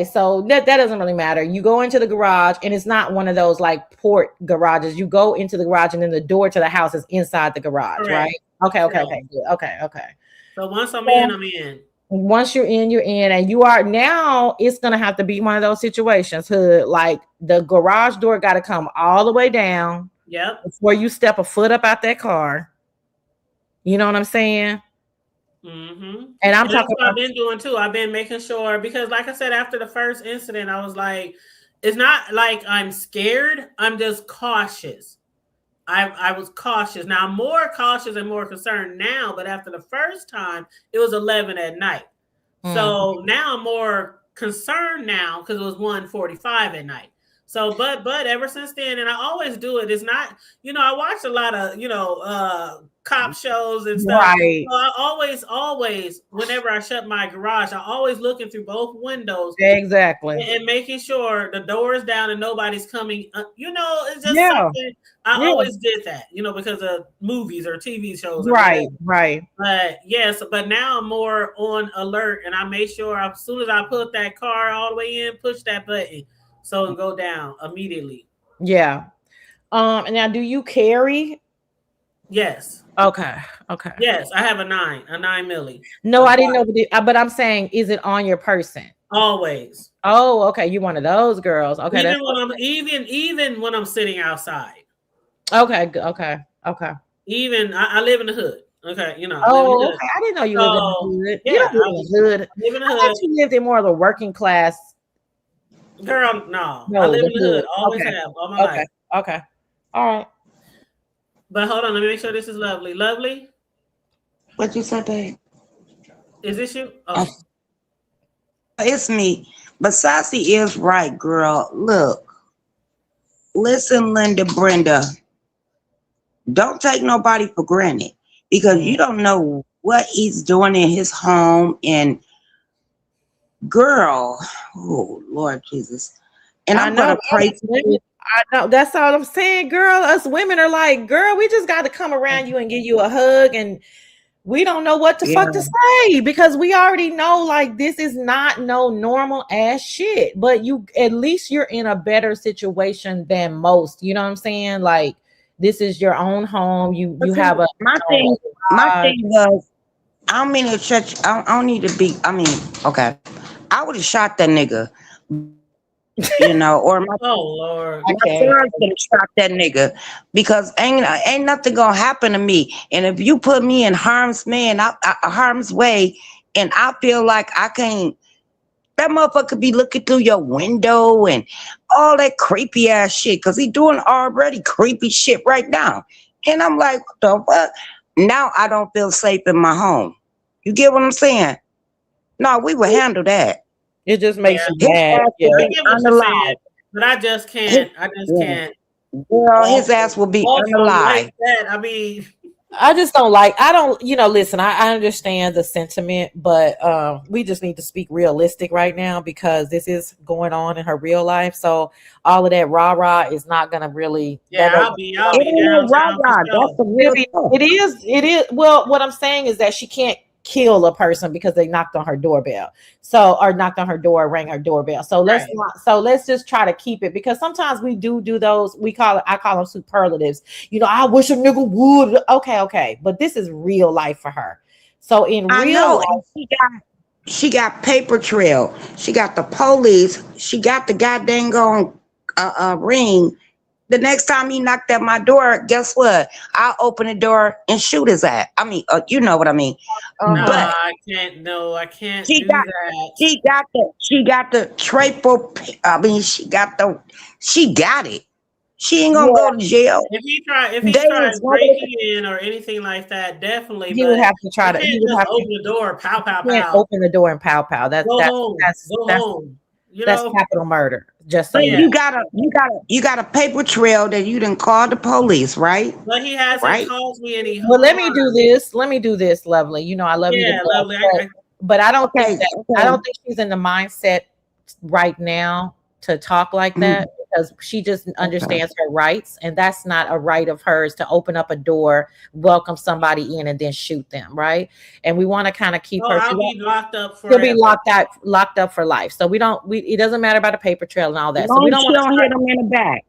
Speaker 6: so that doesn't really matter. You go into the garage and it's not one of those like port garages. You go into the garage and then the door to the house is inside the garage, correct. Right? Okay, good. Okay.
Speaker 2: So once I'm in, I'm in.
Speaker 6: Once you're in, and you are now, it's gonna have to be one of those situations. Like the garage door got to come all the way down.
Speaker 2: Yep.
Speaker 6: Before you step a foot up out that car. You know what I'm saying?
Speaker 2: Mm-hmm.
Speaker 6: And
Speaker 2: that's what I've been doing too. I've been making sure because, like I said, after the first incident, I was like, it's not like I'm scared. I'm just cautious. I was cautious. Now I'm more cautious and more concerned now, but after the first time, it was 11 at night. So now I'm more concerned now because it was 1:45 at night. So, but ever since then, and I always do it. It's not, I watch a lot of, cop shows and stuff.
Speaker 6: Right.
Speaker 2: So I always, whenever I shut my garage, I always looking through both windows.
Speaker 6: Exactly.
Speaker 2: And making sure the door is down and nobody's coming. It's just something I always did that, because of movies or TV shows.
Speaker 6: Right.
Speaker 2: But yes, but now I'm more on alert and I make sure as soon as I put that car all the way in, push that button. So it'll go down immediately.
Speaker 6: Yeah. And now do you carry?
Speaker 2: Yes.
Speaker 6: Okay.
Speaker 2: Yes, I have a 9 milli.
Speaker 6: No, I didn't know that, but I'm saying, is it on your person?
Speaker 2: Always.
Speaker 6: Oh, okay. You one of those girls. Okay.
Speaker 2: Even when I'm sitting outside.
Speaker 6: Okay.
Speaker 2: Even I live in the hood. Okay,
Speaker 6: Oh, okay. I didn't know you lived in the hood.
Speaker 2: Yeah,
Speaker 6: You don't live in the hood. I thought you lived in more of the working class.
Speaker 2: Girl, no. I live in the hood. Always have all my life.
Speaker 6: Okay. All right.
Speaker 2: But hold on, let me make sure this is Lovely. Lovely?
Speaker 3: What you say, babe?
Speaker 2: Is this you? Oh.
Speaker 3: It's me. But Sassy is right, girl. Look. Listen, Linda, Brenda. Don't take nobody for granted because you don't know what he's doing in his home. And girl, oh, Lord Jesus. And I'm going to pray for you.
Speaker 6: I know, that's all I'm saying, girl. Us women are like, girl, we just got to come around you and give you a hug, and we don't know what the fuck to say because we already know like this is not no normal ass shit. But at least you're in a better situation than most. You know what I'm saying? Like this is your own home. You have a
Speaker 3: my thing was I don't mean to shut I don't need to be. I mean, okay, I would have shot that nigga. Or my
Speaker 2: Lord,
Speaker 3: my son could have shot that nigga because ain't nothing gonna happen to me. And if you put me in harm's way, and I feel like I can't, that motherfucker could be looking through your window and all that creepy ass shit because he doing already creepy shit right now. And I'm like, what the fuck? Now I don't feel safe in my home. You get what I'm saying? No, we will handle that.
Speaker 6: It just makes you mad.
Speaker 2: But I just can't.
Speaker 3: Girl, his ass will be unalive.
Speaker 2: Like that. I mean,
Speaker 6: I just don't like. I don't. Listen. I understand the sentiment, but we just need to speak realistic right now because this is going on in her real life. So all of that rah rah is not gonna really.
Speaker 2: Yeah,
Speaker 6: that
Speaker 2: I'll be
Speaker 3: It ain't no
Speaker 2: downtown for
Speaker 3: rah-rah. That's
Speaker 2: sure.
Speaker 3: the real stuff.
Speaker 6: It is. It is. Well, what I'm saying is that she can't kill a person because they knocked on her doorbell. So, or knocked on her door, rang her doorbell. So let's
Speaker 2: Right.
Speaker 6: not. So let's just try to keep it because sometimes we do those. I call them superlatives. I wish a nigga would. Okay. But this is real life for her. So in
Speaker 3: I
Speaker 6: real
Speaker 3: know.
Speaker 6: life,
Speaker 3: And she got paper trail. She got the police. She got the goddamn ring. The next time he knocked at my door, guess what? I'll open the door and shoot his ass. I mean, you know what I mean.
Speaker 2: No,
Speaker 3: But
Speaker 2: I can't. No, I can't
Speaker 3: she
Speaker 2: do
Speaker 3: got
Speaker 2: that.
Speaker 3: she got the triple. I mean, she got it. She ain't gonna go to jail.
Speaker 2: If he tries
Speaker 3: Days
Speaker 2: breaking in or anything like that, definitely.
Speaker 6: he
Speaker 2: But
Speaker 6: would have to try
Speaker 2: you
Speaker 6: to.
Speaker 2: can't
Speaker 6: He would
Speaker 2: just
Speaker 6: have
Speaker 2: open
Speaker 6: to.
Speaker 2: the door, pow, pow,
Speaker 6: He can't
Speaker 2: pow.
Speaker 6: open the door and pow pow. That's
Speaker 2: Go home. Go
Speaker 6: that's
Speaker 2: home. You
Speaker 6: that's
Speaker 2: know.
Speaker 6: capital murder. Just so
Speaker 3: But
Speaker 6: you
Speaker 2: Yeah.
Speaker 6: know.
Speaker 3: you got a paper trail that you didn't call the police, right?
Speaker 2: But he hasn't
Speaker 3: Right.
Speaker 2: caused me any
Speaker 6: Well, let me
Speaker 2: harm.
Speaker 6: do this. Let me do this, Lovely. I love you to
Speaker 2: Yeah,
Speaker 6: death,
Speaker 2: lovely.
Speaker 6: but I don't
Speaker 3: Okay.
Speaker 6: think that I don't think she's in the mindset right now to talk like that because she just understands her rights, and that's not a right of hers to open up a door, welcome somebody in, and then shoot them, right? And we want to kind of keep her.
Speaker 2: I'll be locked up
Speaker 6: She'll be
Speaker 2: forever.
Speaker 6: locked up for life. So it doesn't matter about a paper trail and all that. So
Speaker 3: Long
Speaker 6: we
Speaker 3: as
Speaker 6: don't
Speaker 3: she
Speaker 6: want
Speaker 3: don't hit him in the back.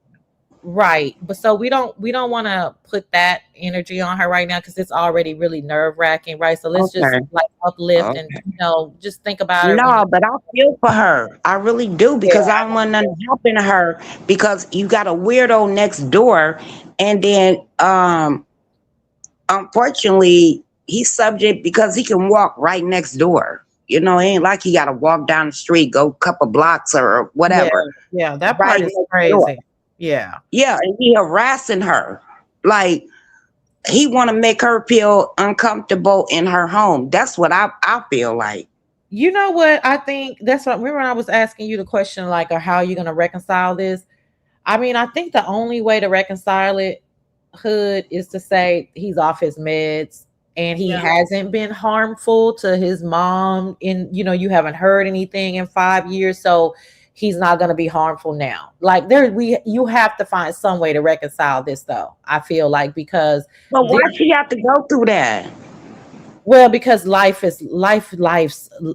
Speaker 6: right, but so we don't want to put that energy on her right now because it's already really nerve-wracking, right? So let's just
Speaker 3: Okay.
Speaker 6: like uplift
Speaker 3: Okay.
Speaker 6: and just think about it.
Speaker 3: No, but I feel for her. I really do because I don't want nothing to happen to her because you got a weirdo next door, and then unfortunately he's subject because he can walk right next door. It ain't like he got to walk down the street, go a couple blocks or whatever.
Speaker 6: Yeah, that
Speaker 3: Right
Speaker 6: part is
Speaker 3: next door.
Speaker 6: crazy. Yeah.
Speaker 3: Yeah, and he harassing her. Like he want to make her feel uncomfortable in her home. That's what I feel like.
Speaker 6: You know what? I think that's what. Remember when I was asking you the question, like, or how are you going to reconcile this? I mean, I think the only way to reconcile it, Hood, is to say he's off his meds and he hasn't been harmful to his mom. You haven't heard anything in 5 years, so he's not going to be harmful now. Like you have to find some way to reconcile this, though. I feel like because.
Speaker 3: But why she have to go through that?
Speaker 6: Well, because life's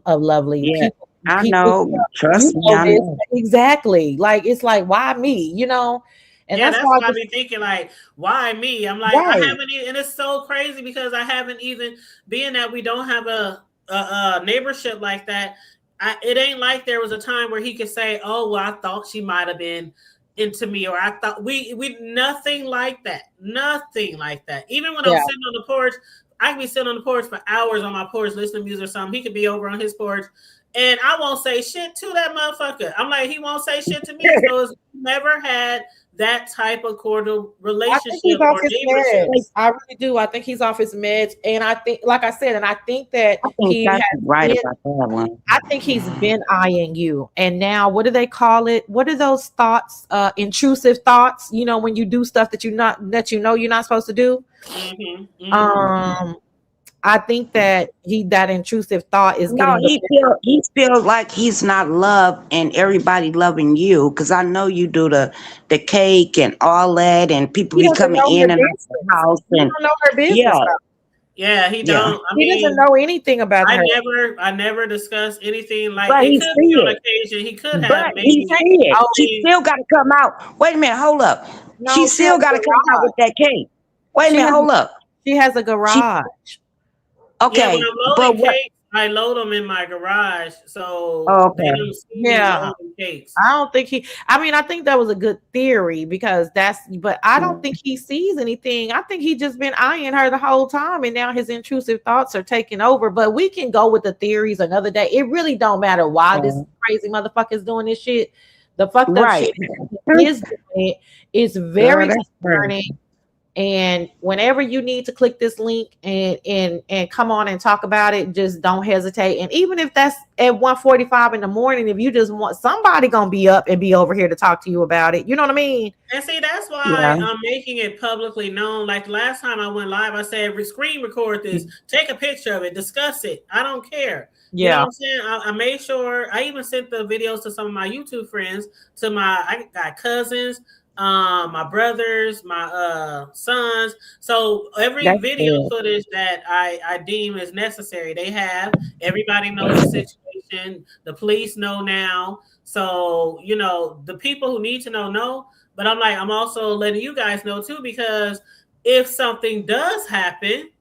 Speaker 6: lovely.
Speaker 3: Yeah, I know. Trust me, I know.
Speaker 6: Exactly. Like it's like, why me? And
Speaker 2: yeah,
Speaker 6: that's
Speaker 2: why
Speaker 6: why
Speaker 2: I be thinking like, why me? I'm like,
Speaker 6: Right.
Speaker 2: I haven't even, and it's so crazy because I haven't even, being that we don't have a neighborship like that. It ain't like there was a time where he could say, oh, well, I thought she might have been into me, or I thought we nothing like that. Nothing like that. Even when I'm sitting on the porch, I can be sitting on the porch for hours on my porch listening to music or something. He could be over on his porch and I won't say shit to that motherfucker. I'm like, he won't say shit to me. So it's never had that type of cordial relationship.
Speaker 6: I think he's off his meds. I really do. I think he's off his meds. And I think, like I said, I think that he has
Speaker 3: right about that one.
Speaker 6: I think he's been eyeing you. And now what do they call it? What are those thoughts? Intrusive thoughts, when you do stuff that you're not supposed to do.
Speaker 2: Mm-hmm, mm-hmm.
Speaker 6: I think that that intrusive thought is
Speaker 3: he feels like he's not loved and everybody loving you because I know you do the cake and all that and people be coming in and out of the house and
Speaker 6: don't know her business.
Speaker 2: Yeah, he don't.
Speaker 6: He doesn't know anything about her.
Speaker 2: I never discussed anything like
Speaker 3: but
Speaker 2: it. Could be on
Speaker 3: it.
Speaker 2: occasion. He could
Speaker 3: but
Speaker 2: have. Maybe.
Speaker 3: She still got to come out. Wait a minute, hold up.
Speaker 6: No,
Speaker 3: she still got to come out with that cake. Wait a minute, hold up.
Speaker 6: She has a garage.
Speaker 3: Okay,
Speaker 2: yeah,
Speaker 3: but what?
Speaker 2: Cakes, I load them in my garage, so
Speaker 3: okay.
Speaker 2: They don't see me loading cakes.
Speaker 6: I don't think I think that was a good theory because but I don't think he sees anything. I think he just been eyeing her the whole time, and now his intrusive thoughts are taking over. But we can go with the theories another day. It really don't matter why this crazy motherfucker is doing this shit. The fucked up shit is doing it. It's very concerning. And whenever you need to click this link and come on and talk about it, just don't hesitate. And even if that's at 1:45 in the morning, if you just want, somebody gonna be up and be over here to talk to you about it. You know what I mean?
Speaker 2: And see, that's why
Speaker 3: Yeah.
Speaker 2: I'm making it publicly known. Like last time I went live, I said, screen record this, take a picture of it, discuss it. I don't care. You know what I'm saying? I made sure, I even sent the videos to some of my YouTube friends, I got cousins, my brothers, my sons. So every
Speaker 6: That's
Speaker 2: video
Speaker 6: good.
Speaker 2: footage that I deem is necessary, they have. Everybody knows the situation. The police know now. So, you know, the people who need to know. But I'm also letting you guys know too, because if something does happen,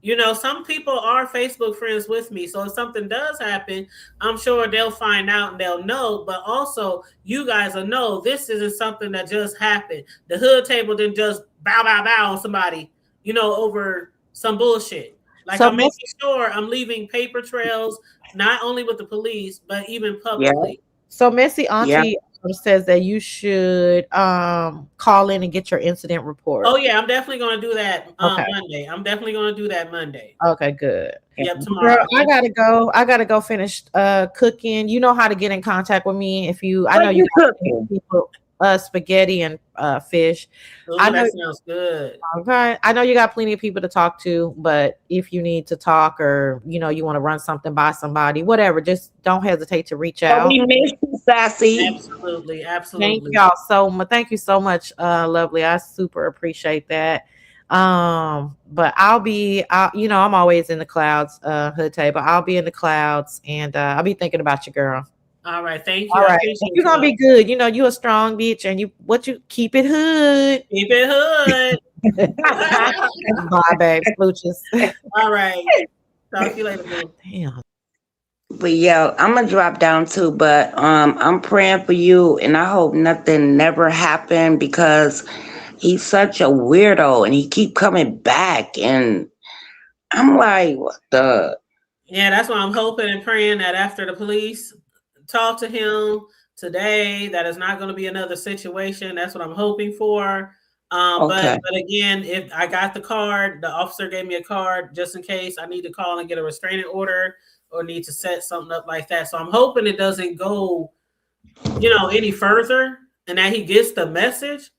Speaker 2: you know, some people are Facebook friends with me. So if something does happen, I'm sure they'll find out and they'll know. But also, you guys will know this isn't something that just happened. The hood table didn't just bow on somebody, you know, over some bullshit. Like,
Speaker 6: So
Speaker 2: I'm making sure I'm leaving paper trails, not only with the police, but even publicly.
Speaker 6: So Messy Auntie says that you should call in and get your incident report.
Speaker 2: Oh yeah, I'm definitely going to do that Monday. I'm definitely going to do that Monday.
Speaker 6: Okay, good.
Speaker 2: Yep, tomorrow.
Speaker 6: Girl, I gotta go finish cooking. You know how to get in contact with me if you. I know you got people spaghetti and fish.
Speaker 2: Ooh,
Speaker 6: I know
Speaker 2: that sounds good.
Speaker 6: Okay, I know you got plenty of people to talk to, but if you need to talk or you know you want to run something by somebody, whatever, just don't hesitate to reach out.
Speaker 3: We miss you, Sassy.
Speaker 2: Absolutely.
Speaker 6: Thank y'all so much. Thank you so much, lovely. I super appreciate that. But I'm always in the clouds, Hood Table. I'll be in the clouds and I'll be thinking about you, girl.
Speaker 2: All right, thank you.
Speaker 6: All right, you're gonna be good. You know, you a strong bitch, and you keep it hood.
Speaker 2: Keep it hood.
Speaker 6: Bye, babe. Smooches.
Speaker 2: All right. Talk to you later, boo.
Speaker 6: Damn.
Speaker 3: But yeah, I'm gonna drop down too. But I'm praying for you, and I hope nothing never happened because he's such a weirdo, and he keep coming back, and I'm like, what the?
Speaker 2: Yeah, that's why I'm hoping and praying that after the police talk to him today, that is not going to be another situation. That's what I'm hoping for.
Speaker 3: Okay.
Speaker 2: But again, if I got the card, the officer gave me a card just in case I need to call and get a restraining order or need to set something up like that. So I'm hoping it doesn't go, you know, any further and that he gets the message.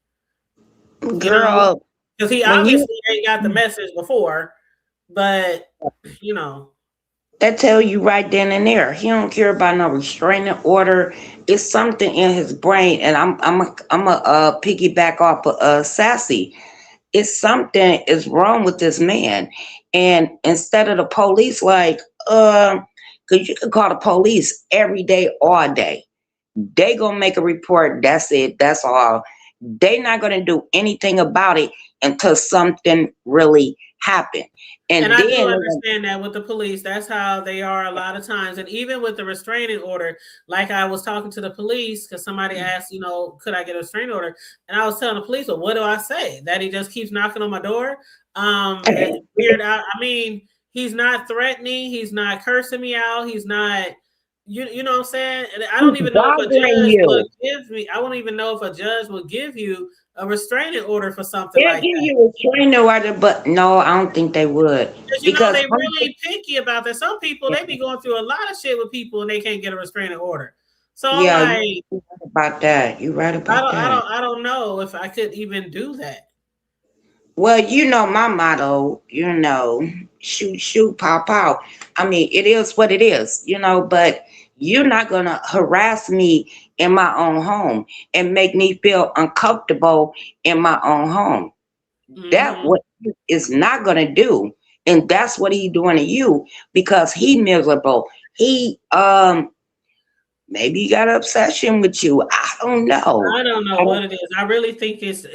Speaker 3: Girl,
Speaker 2: because he obviously ain't got the message before, but you know.
Speaker 3: That tell you right then and there. He don't care about no restraining order. It's something in his brain, and I'm a piggyback off of Sassy. It's something is wrong with this man, and instead of the police, like, because you can call the police every day, all day. They gonna make a report. That's it. That's all. They not gonna do anything about it until something really happened. And
Speaker 2: I
Speaker 3: then,
Speaker 2: do understand that with the police, that's how they are a lot of times. And even with the restraining order, like I was talking to the police because somebody asked, you know, could I get a restraining order? And I was telling the police, well, what do I say? That he just keeps knocking on my door? Weird. I mean, he's not threatening. He's not cursing me out. He's not, you know what I'm saying? I don't even know if a judge will give me, I don't even know if a judge will give you a restraining order for something like that.
Speaker 3: They'll give you a restraining order, but no, I don't think they would.
Speaker 2: Because they really picky about that. Some people, they be going through a lot of shit with people and they can't get a restraining order. So
Speaker 3: yeah,
Speaker 2: I'm like,
Speaker 3: you're right about that. You're right about that.
Speaker 2: I don't know if I could even do that.
Speaker 3: Well, you know my motto, you know, shoot, pow. I mean, it is what it is, you know, but you're not going to harass me in my own home and make me feel uncomfortable in my own home. Mm-hmm. That what he is not going to do. And that's what he's doing to you because he miserable. He, maybe he got an obsession with you. I don't know.
Speaker 2: I don't know what it is. I really think it's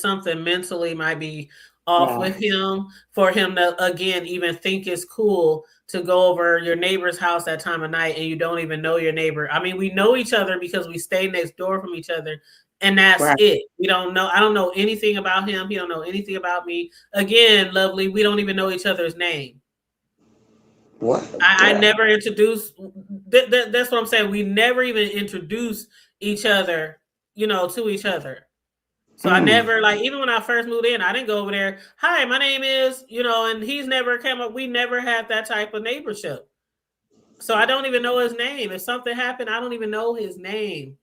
Speaker 2: something mentally might be off with him for him to, again, even think it's cool to go over your neighbor's house that time of night and you don't even know your neighbor. I mean, we know each other because we stay next door from each other and that's it. We don't know. I don't know anything about him. He don't know anything about me. Again, lovely, we don't even know each other's name.
Speaker 3: What?
Speaker 2: I never introduced. That's what I'm saying. We never even introduced each other, you know, to each other. So I never, like, even when I first moved in, I didn't go over there. Hi, my name is, and he's never come up. We never had that type of neighborship. So I don't even know his name. If something happened, I don't even know his name.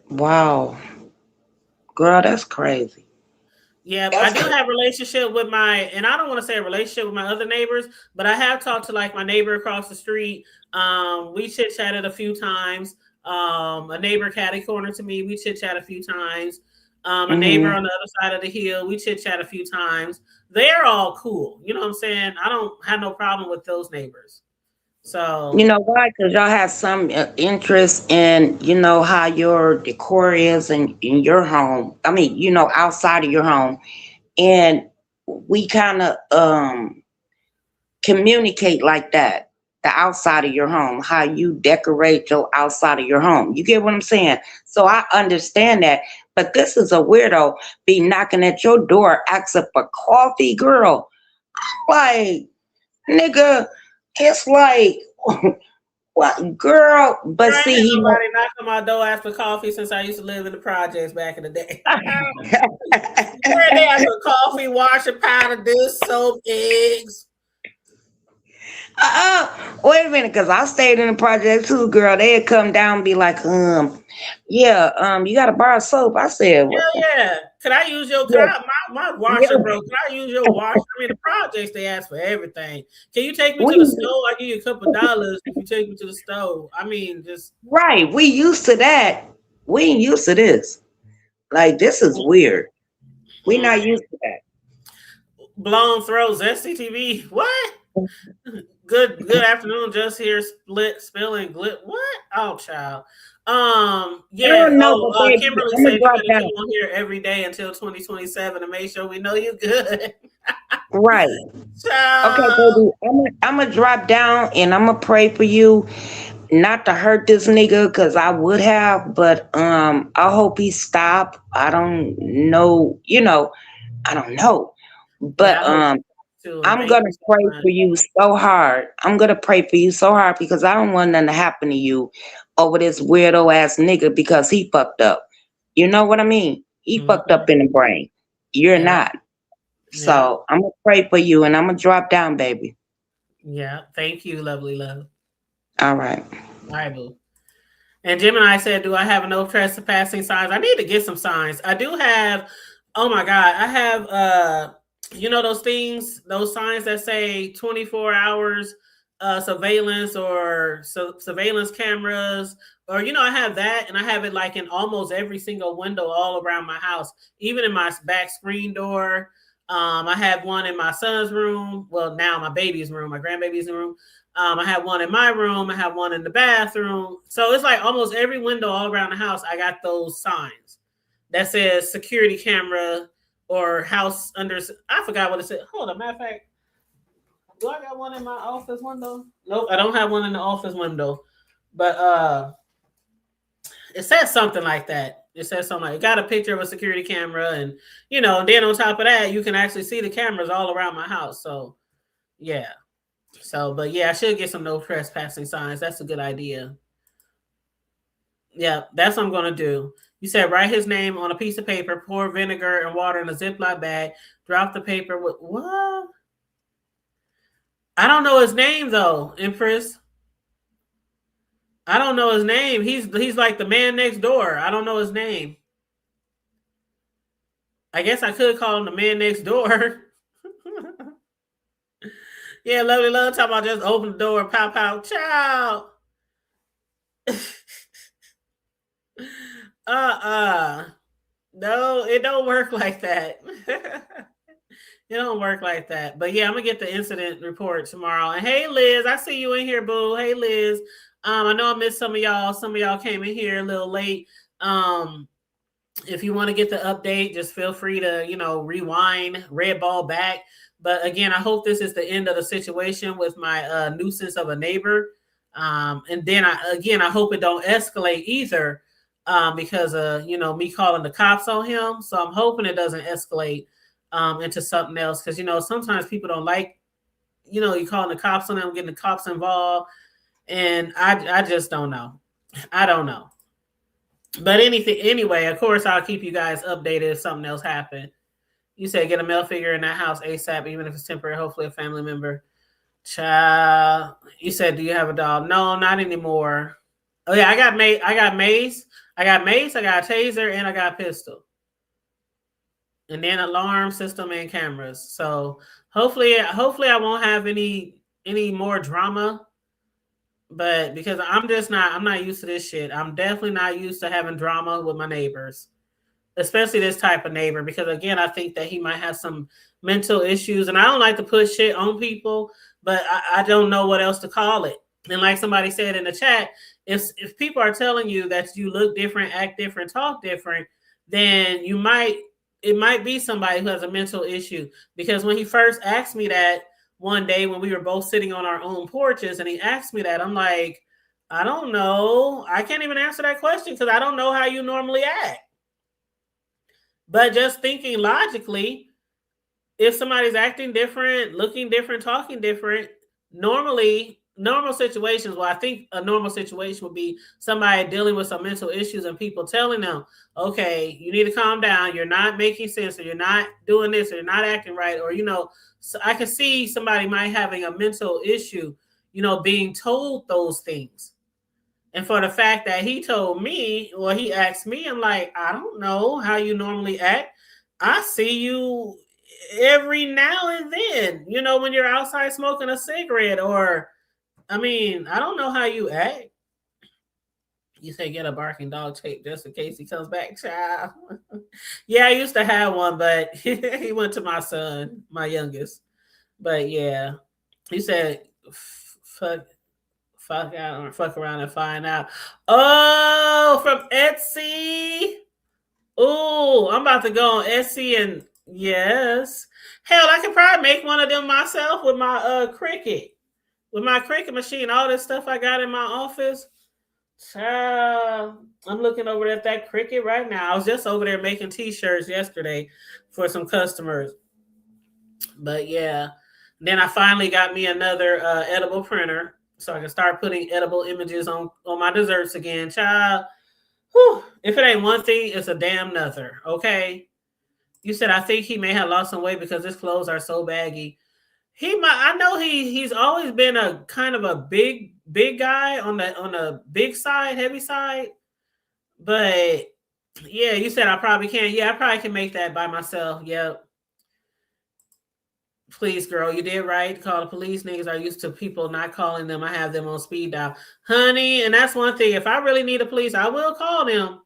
Speaker 3: Wow. Girl, that's crazy.
Speaker 2: Yeah, I do have a relationship with and I don't want to say a relationship with my other neighbors, but I have talked to like my neighbor across the street. We chit chatted a few times. A neighbor catty corner to me, we chit chat a few times. A neighbor on the other side of the hill, we chit chat a few times. They're all cool. You know what I'm saying? I don't have no problem with those neighbors. So
Speaker 3: you know why? Because y'all have some interest in, how your decor is in your home. I mean, outside of your home, and we kind of communicate like that. The outside of your home, how you decorate your outside of your home. You get what I'm saying? So I understand that. But this is a weirdo be knocking at your door, asking for coffee, girl. Like, nigga, it's like, what, girl? But
Speaker 2: I
Speaker 3: see,
Speaker 2: nobody knocked on my door asked for coffee since I used to live in the projects back in the day. Where they ask for coffee, washing powder, dish, soap, eggs.
Speaker 3: Wait a minute, because I stayed in the project too, girl. They'd come down and be like, you gotta borrow soap. I said, what?
Speaker 2: Yeah. Could I use your my washer broke? Could I use your washer? I mean, the projects they ask for everything. Can you take me to the stove? I give you a couple $2 if you take me to the stove. I mean, just
Speaker 3: right. We used to that. We ain't used to this. Like, this is weird. We not used to that.
Speaker 2: Blown throws, SCTV. What? Good afternoon. Just here, spilling glit. What? Oh, child. Yeah. Kimberly said you're gonna come on here every day until 2027 to make sure we know you good.
Speaker 3: Right.
Speaker 2: Child.
Speaker 3: Okay, baby. I'm gonna drop down and I'm gonna pray for you, not to hurt this nigga, because I would have, but I hope he stop. I don't know. I don't know, but I'm going to pray for you so hard. I'm going to pray for you so hard because I don't want nothing to happen to you over this weirdo ass nigga because he fucked up. You know what I mean? He fucked up in the brain. You're not. So I'm going to pray for you and I'm going to drop down, baby.
Speaker 2: Yeah. Thank you, lovely love.
Speaker 3: All right.
Speaker 2: All right, boo. And Gemini said, do I have no trespassing signs? I need to get some signs. I do have, oh my God, I have, those things, those signs that say 24 hours surveillance or surveillance cameras, or, I have that, and I have it like in almost every single window all around my house, even in my back screen door. I have one in my son's room. Well, now my baby's room, my grandbaby's room. I have one in my room. I have one in the bathroom. So it's like almost every window all around the house, I got those signs that says security camera or house under. I forgot what it said. Hold on, matter of fact, do I got one in my office window? Nope, I don't have one in the office window. But it says something like that. It says something like, it got a picture of a security camera, and then on top of that, you can actually see the cameras all around my house. So yeah. So, but yeah, I should get some no trespassing signs. That's a good idea. Yeah, that's what I'm going to do. You said write his name on a piece of paper, pour vinegar and water in a Ziploc bag, drop the paper with what? I don't know his name though, Empress. I don't know his name. He's like the man next door. I don't know his name. I guess I could call him the man next door. Yeah, lovely love talking about just open the door, pow pow, ciao. No, it don't work like that. It don't work like that. But yeah, I'm gonna get the incident report tomorrow. And hey, Liz, I see you in here, boo. Hey, Liz. I know I missed some of y'all. Some of y'all came in here a little late. If you want to get the update, just feel free to, rewind, red ball back. But again, I hope this is the end of the situation with my nuisance of a neighbor. And then I hope it don't escalate either because of, me calling the cops on him. So I'm hoping it doesn't escalate into something else. Because, sometimes people don't like, you calling the cops on them, getting the cops involved. And I just don't know. I don't know. But anyway, of course, I'll keep you guys updated if something else happened. You said get a male figure in that house ASAP, even if it's temporary, hopefully a family member. Child, you said, do you have a dog? No, not anymore. Oh yeah, I got mace. I got mace. I got a taser, and I got a pistol. And then alarm system and cameras. So hopefully I won't have any more drama. But because I'm not used to this shit. I'm definitely not used to having drama with my neighbors, especially this type of neighbor. Because again, I think that he might have some mental issues, and I don't like to put shit on people, but I don't know what else to call it. And like somebody said in the chat, if people are telling you that you look different, act different, talk different, then it might be somebody who has a mental issue. Because when he first asked me that one day when we were both sitting on our own porches and he asked me that, I'm like, I don't know. I can't even answer that question because I don't know how you normally act. But just thinking logically, if somebody's acting different, looking different, talking different, normal situations, well, I think a normal situation would be somebody dealing with some mental issues and people telling them, okay, you need to calm down. You're not making sense, or you're not doing this, or you're not acting right. Or, so I can see somebody might having a mental issue, being told those things. And for the fact that he told me, or he asked me, I'm like, I don't know how you normally act. I see you every now and then, when you're outside smoking a cigarette, or, I don't know how you act. You say get a barking dog tape just in case he comes back, child. Yeah, I used to have one, but he went to my son, my youngest. But yeah, he said, fuck out or fuck around and find out. Oh, from Etsy. Oh, I'm about to go on Etsy and yes. Hell, I could probably make one of them myself with my Cricut. With my Cricut machine, all this stuff I got in my office. I'm looking over at that Cricut right now. I was just over there making t-shirts yesterday for some customers. But yeah, then I finally got me another edible printer so I can start putting edible images on my desserts again. Child, whew, if it ain't one thing, it's a damn another. Okay. You said I think he may have lost some weight because his clothes are so baggy. I know he's always been a kind of a big guy on the big side, heavy side. But yeah, you said I probably can. Yeah, I probably can make that by myself. Yep. Please, girl, you did right. Call the police. Niggas are used to people not calling them. I have them on speed dial. Honey, and that's one thing. If I really need a police, I will call them.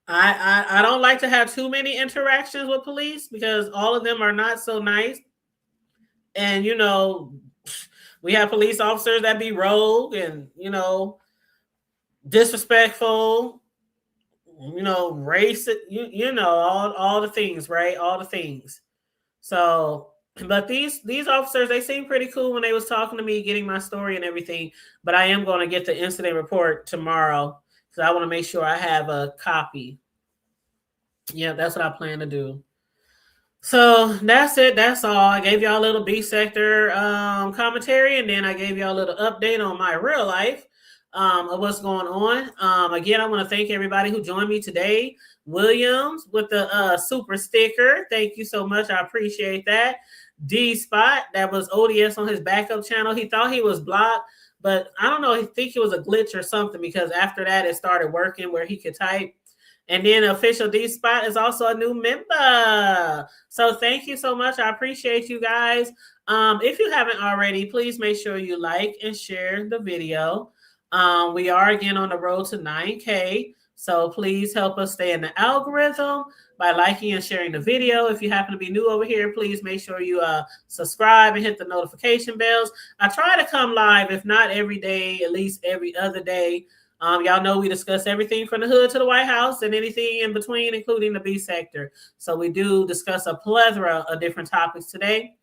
Speaker 2: I don't like to have too many interactions with police because all of them are not so nice. And, we have police officers that be rogue and, disrespectful, racist, all the things, right? All the things. So, but these officers, they seem pretty cool when they was talking to me, getting my story and everything. But I am going to get the incident report tomorrow because I want to make sure I have a copy. Yeah, that's what I plan to do. So that's it. That's all. I gave y'all a little B sector commentary, and then I gave y'all a little update on my real life of what's going on. Again, I want to thank everybody who joined me today. Williams with the super sticker. Thank you so much. I appreciate that. D Spot, that was ODS on his backup channel. He thought he was blocked, but I don't know. I think it was a glitch or something because after that it started working where he could type. And then official D Spot is also a new member. So thank you so much. I appreciate you guys. If you haven't already, please make sure you like and share the video. We are again on the road to 9K. So please help us stay in the algorithm by liking and sharing the video. If you happen to be new over here, please make sure you subscribe and hit the notification bells. I try to come live, if not every day, at least every other day. Y'all know we discuss everything from the hood to the White House and anything in between, including the B sector. So we do discuss a plethora of different topics today.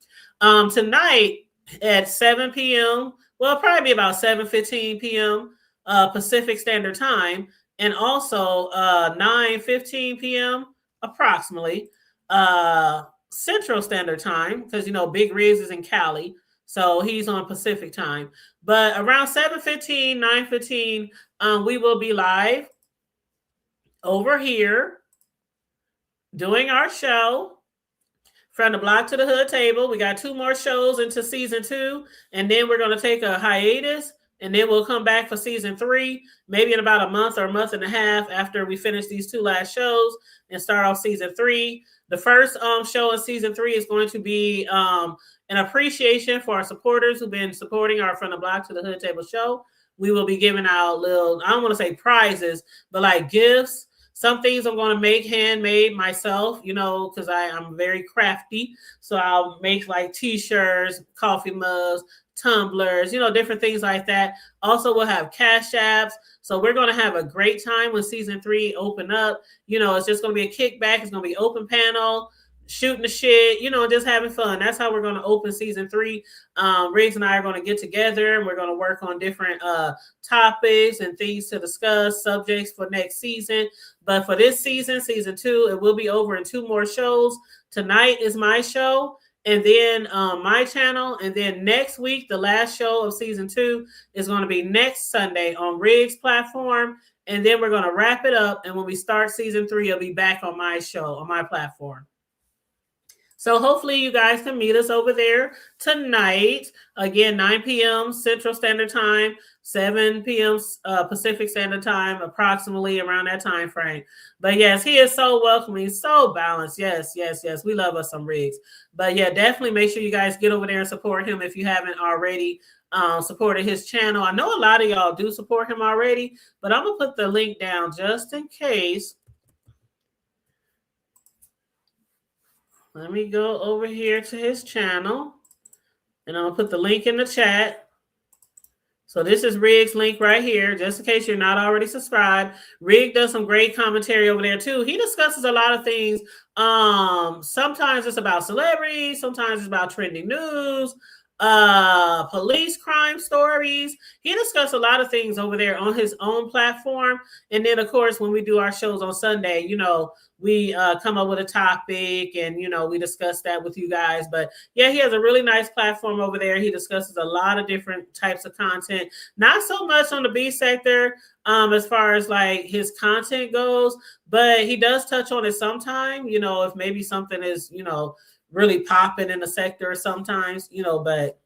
Speaker 2: Tonight at 7 p.m., well, probably be about 7:15 p.m. Pacific Standard Time, and also 9:15 p.m. approximately Central Standard Time, because, Big Riz is in Cali, so he's on Pacific Time. But around 7:15, 9:15, we will be live. over here doing our show. From the block to the hood table. We got 2 more shows into season 2, and then we're going to take a hiatus, and then we'll come back for season 3, maybe in about a month or a month and a half after we finish these 2 last shows and start off season 3. The first show in season 3 is going to be an appreciation for our supporters who've been supporting our From the Block to the Hood Table show. We will be giving out little, I don't want to say prizes, but like gifts. Some things I'm going to make handmade myself, you know, because I'm very crafty. So I'll make like t-shirts, coffee mugs, tumblers, you know, different things like that. Also, we'll have cash apps. So we're going to have a great time when season 3 open up. You know, it's just going to be a kickback. It's going to be open panel, shooting the shit, you know, just having fun. That's how we're going to open season 3. Riggs and I are going to get together and we're going to work on different topics and things to discuss, subjects for next season. But for this season, season 2, it will be over in 2 more shows. Tonight is my show, and then my channel. And then next week, the last show of season 2 is going to be next Sunday on Riggs platform. And then we're going to wrap it up. And when we start season 3, it'll be back on my show, on my platform. So hopefully you guys can meet us over there tonight. Again, 9 p.m. Central Standard Time, 7 p.m. Pacific Standard Time, approximately around that time frame. But yes, he is so welcoming, so balanced. Yes, yes, yes. We love us some Riggs. But yeah, definitely make sure you guys get over there and support him if you haven't already supported his channel. I know a lot of y'all do support him already, but I'm going to put the link down just in case. Let me go over here to his channel, and I'm going to put the link in the chat. So this is Riggs' link right here, just in case you're not already subscribed. Rig does some great commentary over there, too. He discusses a lot of things. Sometimes it's about celebrities. Sometimes it's about trending news, police crime stories. He discussed a lot of things over there on his own platform. And then, of course, when we do our shows on Sunday, you know, we come up with a topic and, you know, we discuss that with you guys. But yeah, he has a really nice platform over there. He discusses a lot of different types of content, not so much on the B sector as far as like his content goes, but he does touch on it sometime, you know, if maybe something is, you know, really popping in the sector sometimes, you know, but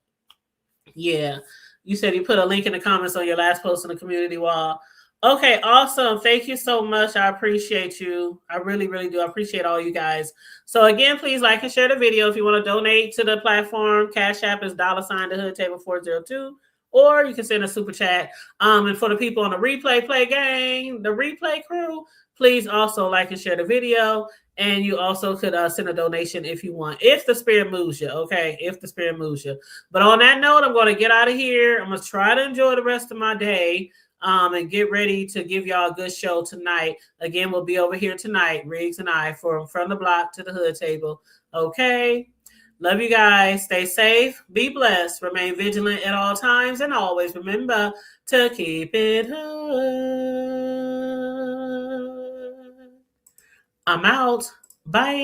Speaker 2: yeah, you said you put a link in the comments on your last post on the community wall. Okay, awesome. Thank you so much. I appreciate you. I really, really do. I appreciate all you guys. So again, please like and share the video. If you want to donate to the platform, Cash App is $TheHoodTable402, or you can send a super chat. And for the people on the replay gang, the replay crew, please also like and share the video. And you also could send a donation if you want, if the spirit moves you, okay? If the spirit moves you. But on that note, I'm going to get out of here. I'm going to try to enjoy the rest of my day. And get ready to give y'all a good show tonight. Again, we'll be over here tonight, Riggs and I, from the block to the hood table. Okay. Love you guys. Stay safe. Be blessed. Remain vigilant at all times. And always remember to keep it hood. I'm out. Bye.